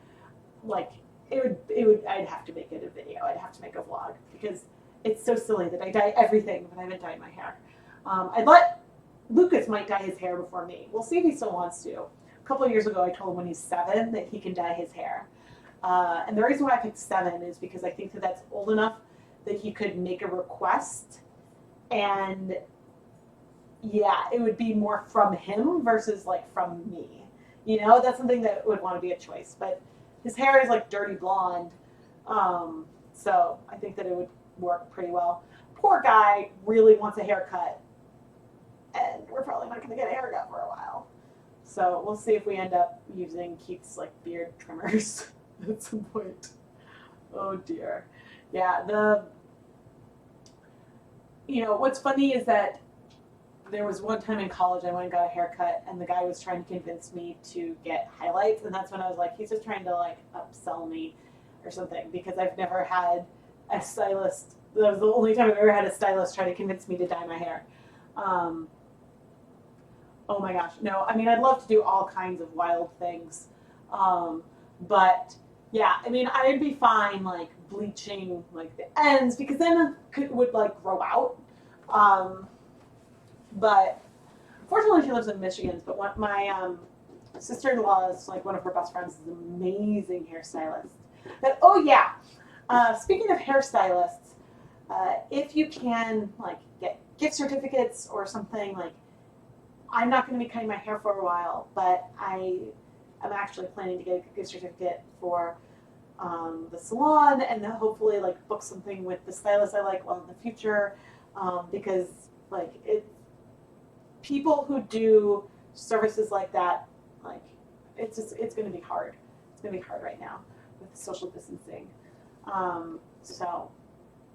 like, I'd have to make it a video. I'd have to make a vlog because it's so silly that I dye everything, but I haven't dyed my hair. Lucas might dye his hair before me. We'll see if he still wants to. A couple of years ago, I told him when he's 7 that he can dye his hair. And the reason why I picked 7 is because I think that that's old enough that he could make a request. And yeah, it would be more from him versus like from me. That's something that would want to be a choice. But his hair is like dirty blonde, so I think that it would work pretty well. Poor guy really wants a haircut, and we're probably not going to get a haircut for a while. So we'll see if we end up using Keith's like beard trimmers at some point. Oh dear. Yeah, what's funny is that there was one time in college I went and got a haircut, and the guy was trying to convince me to get highlights, and that's when I was like, he's just trying to like upsell me. or something, because I've never had a stylist. That was the only time I've ever had a stylist try to convince me to dye my hair. Oh my gosh, no, I mean, I'd love to do all kinds of wild things. But yeah, I mean, I'd be fine like bleaching like the ends, because then it would like grow out. Um, but fortunately, she lives in Michigan. But my sister-in-law is like one of her best friends is an amazing hairstylist. But oh yeah, speaking of hairstylists, if you can like get gift certificates or something, like I'm not going to be cutting my hair for a while, but I am actually planning to get a gift certificate for the salon, and then hopefully like book something with the stylist I like well in the future, because like people who do services like that, like it's going to be hard. It's going to be hard right now with social distancing. So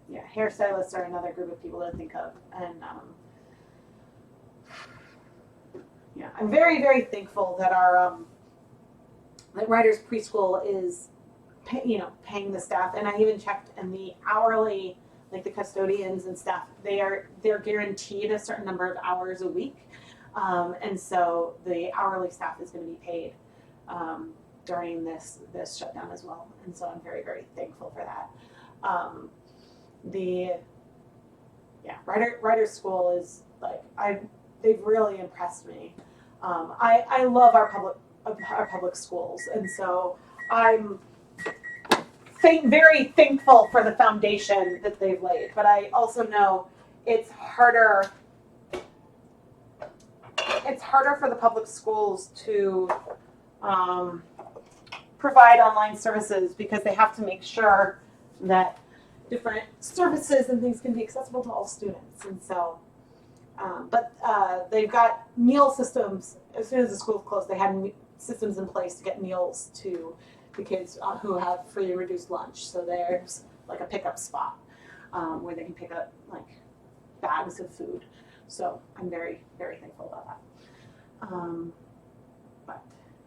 yeah, hairstylists are another group of people to think of, and yeah, I'm very very thankful that our that Writers Preschool is paying the staff, and I even checked, and the hourly, like the custodians and staff, they're guaranteed a certain number of hours a week, and so the hourly staff is going to be paid during this shutdown as well, and so I'm very very thankful for that. The Writers School is like they've really impressed me. I love our public schools, and so I'm very thankful for the foundation that they've laid. But I also know it's harder. It's harder for the public schools to provide online services, because they have to make sure that different services and things can be accessible to all students. And so, but they've got meal systems. As soon as the schools closed, they had systems in place to get meals to the kids who have free and reduced lunch. So there's like a pickup spot where they can pick up like bags of food. So I'm very, very thankful about that. But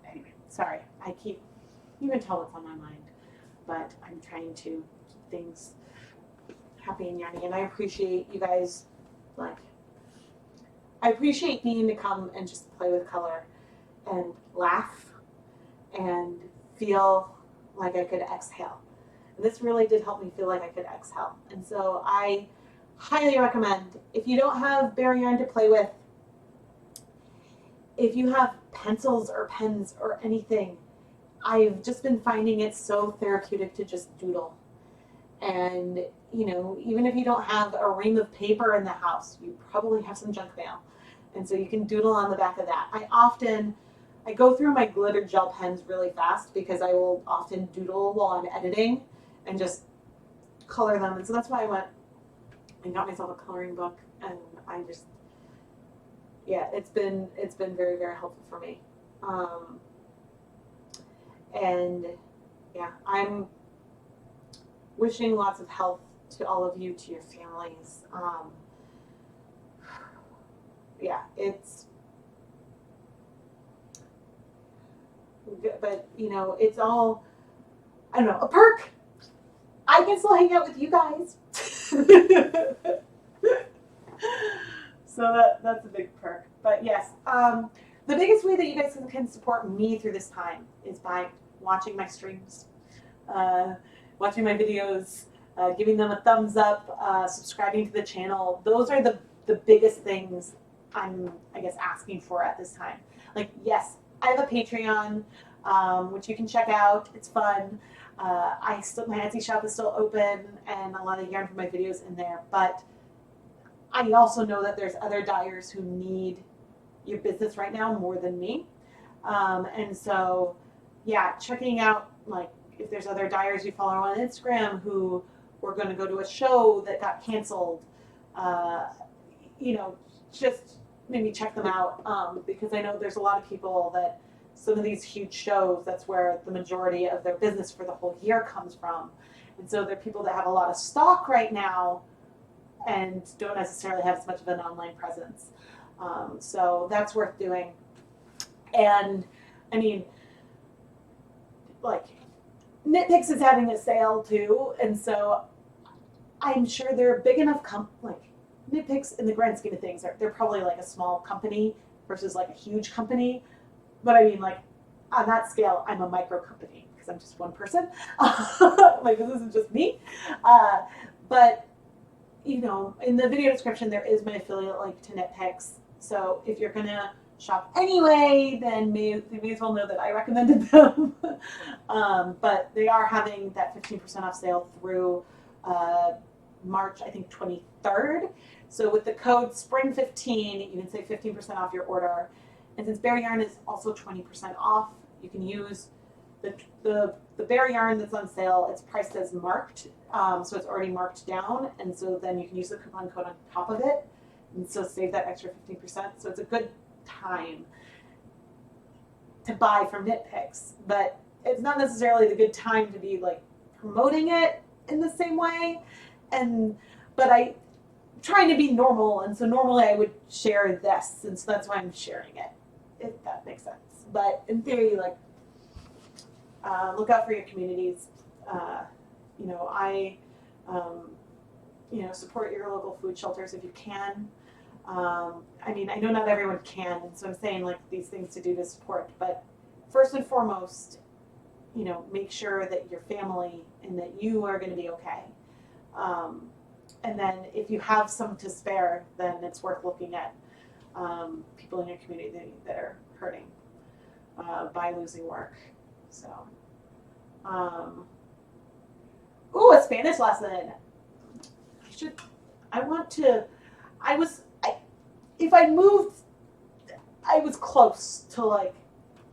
anyway, sorry, you can tell what's on my mind, but I'm trying to keep things happy and yarny, and I appreciate you guys, like, I appreciate being to come and just play with color and laugh and feel like I could exhale. And this really did help me feel like I could exhale. And so I highly recommend, if you don't have bare yarn to play with, if you have pencils or pens or anything, I've just been finding it so therapeutic to just doodle. And, even if you don't have a ream of paper in the house, you probably have some junk mail. And so you can doodle on the back of that. I go through my glitter gel pens really fast, because I will often doodle while I'm editing and just color them. And so that's why I went and got myself a coloring book, and I just, yeah, it's been very, very helpful for me. And yeah, I'm wishing lots of health to all of you, to your families. Yeah, but it's all, I don't know, a perk. I can still hang out with you guys. So that's a big perk. But yes, the biggest way that you guys can support me through this time is by watching my streams, watching my videos, giving them a thumbs up, subscribing to the channel. Those are the biggest things I'm, I guess, asking for at this time. Like, yes, I have a Patreon, which you can check out. It's fun. My Etsy shop is still open, and a lot of yarn for my videos in there. But I also know that there's other dyers who need your business right now more than me. And so, yeah, checking out, like, if there's other dyers you follow on Instagram who were going to go to a show that got canceled, just maybe check them out, because I know there's a lot of people that some of these huge shows, that's where the majority of their business for the whole year comes from. And so there are people that have a lot of stock right now and don't necessarily have as much of an online presence. So that's worth doing. And I mean, like, Knitpicks is having a sale too, and so I'm sure they're a big enough like Knitpicks in the grand scheme of things they're probably like a small company versus like a huge company. But I mean, like on that scale, I'm a micro company because I'm just one person. My business is just me. Uh, but you know, in the video description, there is my affiliate link to Knitpicks. So if you're gonna shop anyway, then you may as well know that I recommended them. But they are having that 15% off sale through March, I think 23rd. So with the code SPRING15, you can save 15% off your order. And since Bare Yarn is also 20% off, you can use the Bare Yarn that's on sale. It's priced as marked, so it's already marked down, and so then you can use the coupon code on top of it, and so save that extra 15%. So it's a good time to buy from Knitpicks, but it's not necessarily the good time to be like promoting it in the same way. But I'm trying to be normal, and so normally I would share this, and so that's why I'm sharing it, if that makes sense. But in theory, like, look out for your communities. You know, you know, support your local food shelters if you can. I mean, I know not everyone can, and so I'm saying like these things to do to support, but first and foremost, you know, make sure that your family and that you are going to be okay. And then if you have some to spare, then it's worth looking at people in your community that are hurting by losing work. So, ooh, a Spanish lesson. If I moved, I was close to like,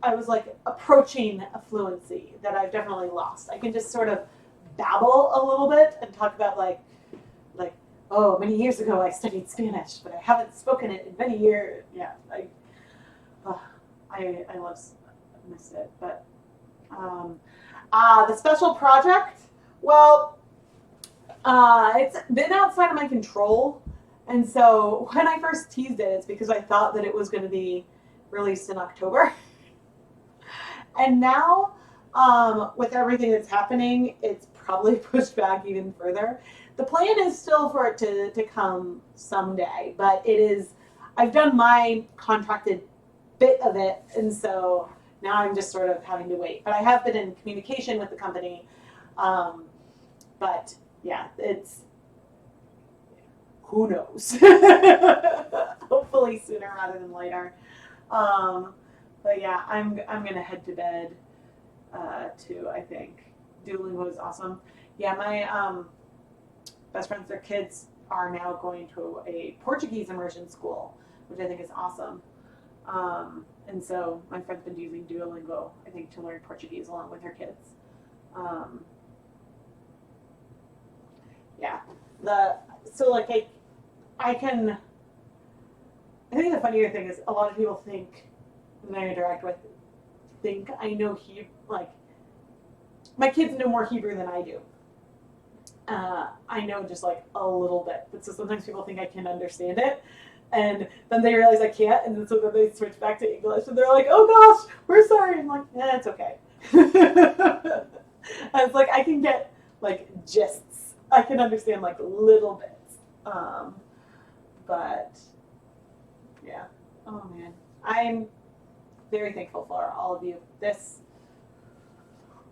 I was like approaching a fluency that I've definitely lost. I can just sort of babble a little bit and talk about like, oh, many years ago I studied Spanish, but I haven't spoken it in many years. Yeah, I missed it. But the special project, well, it's been outside of my control. And so when I first teased it, it's because I thought that it was going to be released in October. And now, with everything that's happening, it's probably pushed back even further. The plan is still for it to come someday, but I've done my contracted bit of it, and so now I'm just sort of having to wait. But I have been in communication with the company. But yeah, who knows? Hopefully sooner rather than later. But yeah, I'm gonna head to bed too. I think Duolingo is awesome. Yeah, my best friends, their kids are now going to a Portuguese immersion school, which I think is awesome. And so my friend's been using Duolingo, I think, to learn Portuguese along with her kids. Yeah, I think the funnier thing is a lot of people think that I interact with think I know Hebrew. Like my kids know more Hebrew than I do. I know just like a little bit, but so sometimes people think I can understand it, and then they realize I can't, and then so then they switch back to English, and they're like, "Oh gosh, we're sorry." I'm like, "Yeah, it's okay." And it's like I can get like gists. I can understand like little bits, but yeah. Oh man, I'm very thankful for all of you. This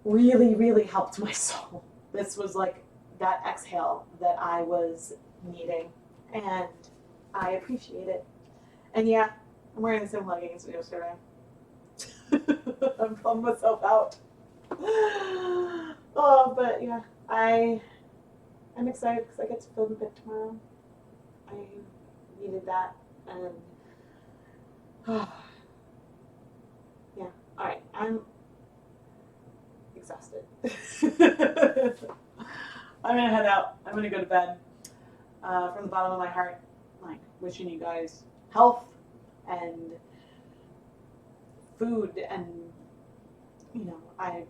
really, really helped my soul. This was like that exhale that I was needing, and I appreciate it. And yeah, I'm wearing the same leggings as yesterday. I'm pulling myself out. Oh, but yeah, I'm excited because I get to film a bit tomorrow. I needed that, and yeah. All right, I'm exhausted. I'm gonna head out. I'm gonna go to bed. From the bottom of my heart, like wishing you guys health and food, and I'm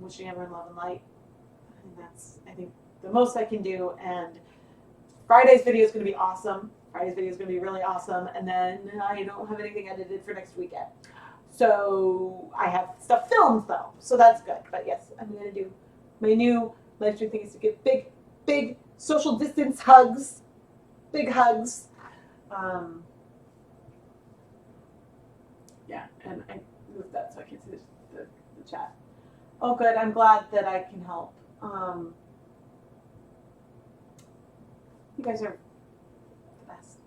wishing everyone love and light, and that's I think the most I can do. And Friday's video is gonna be awesome. Friday's video is gonna be really awesome, and then I don't have anything edited for next weekend. So I have stuff filmed though, so that's good. But yes, I'm gonna do my new live stream thing is to give big social distance hugs, big hugs. Yeah, and I moved that so I can see the chat. Oh, good. I'm glad that I can help. You guys are the best.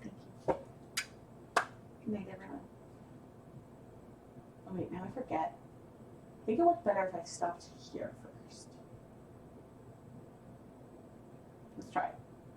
Thank you. Good night, everyone. Oh wait, now I forget. I think it would better if I stopped here first. Let's try it.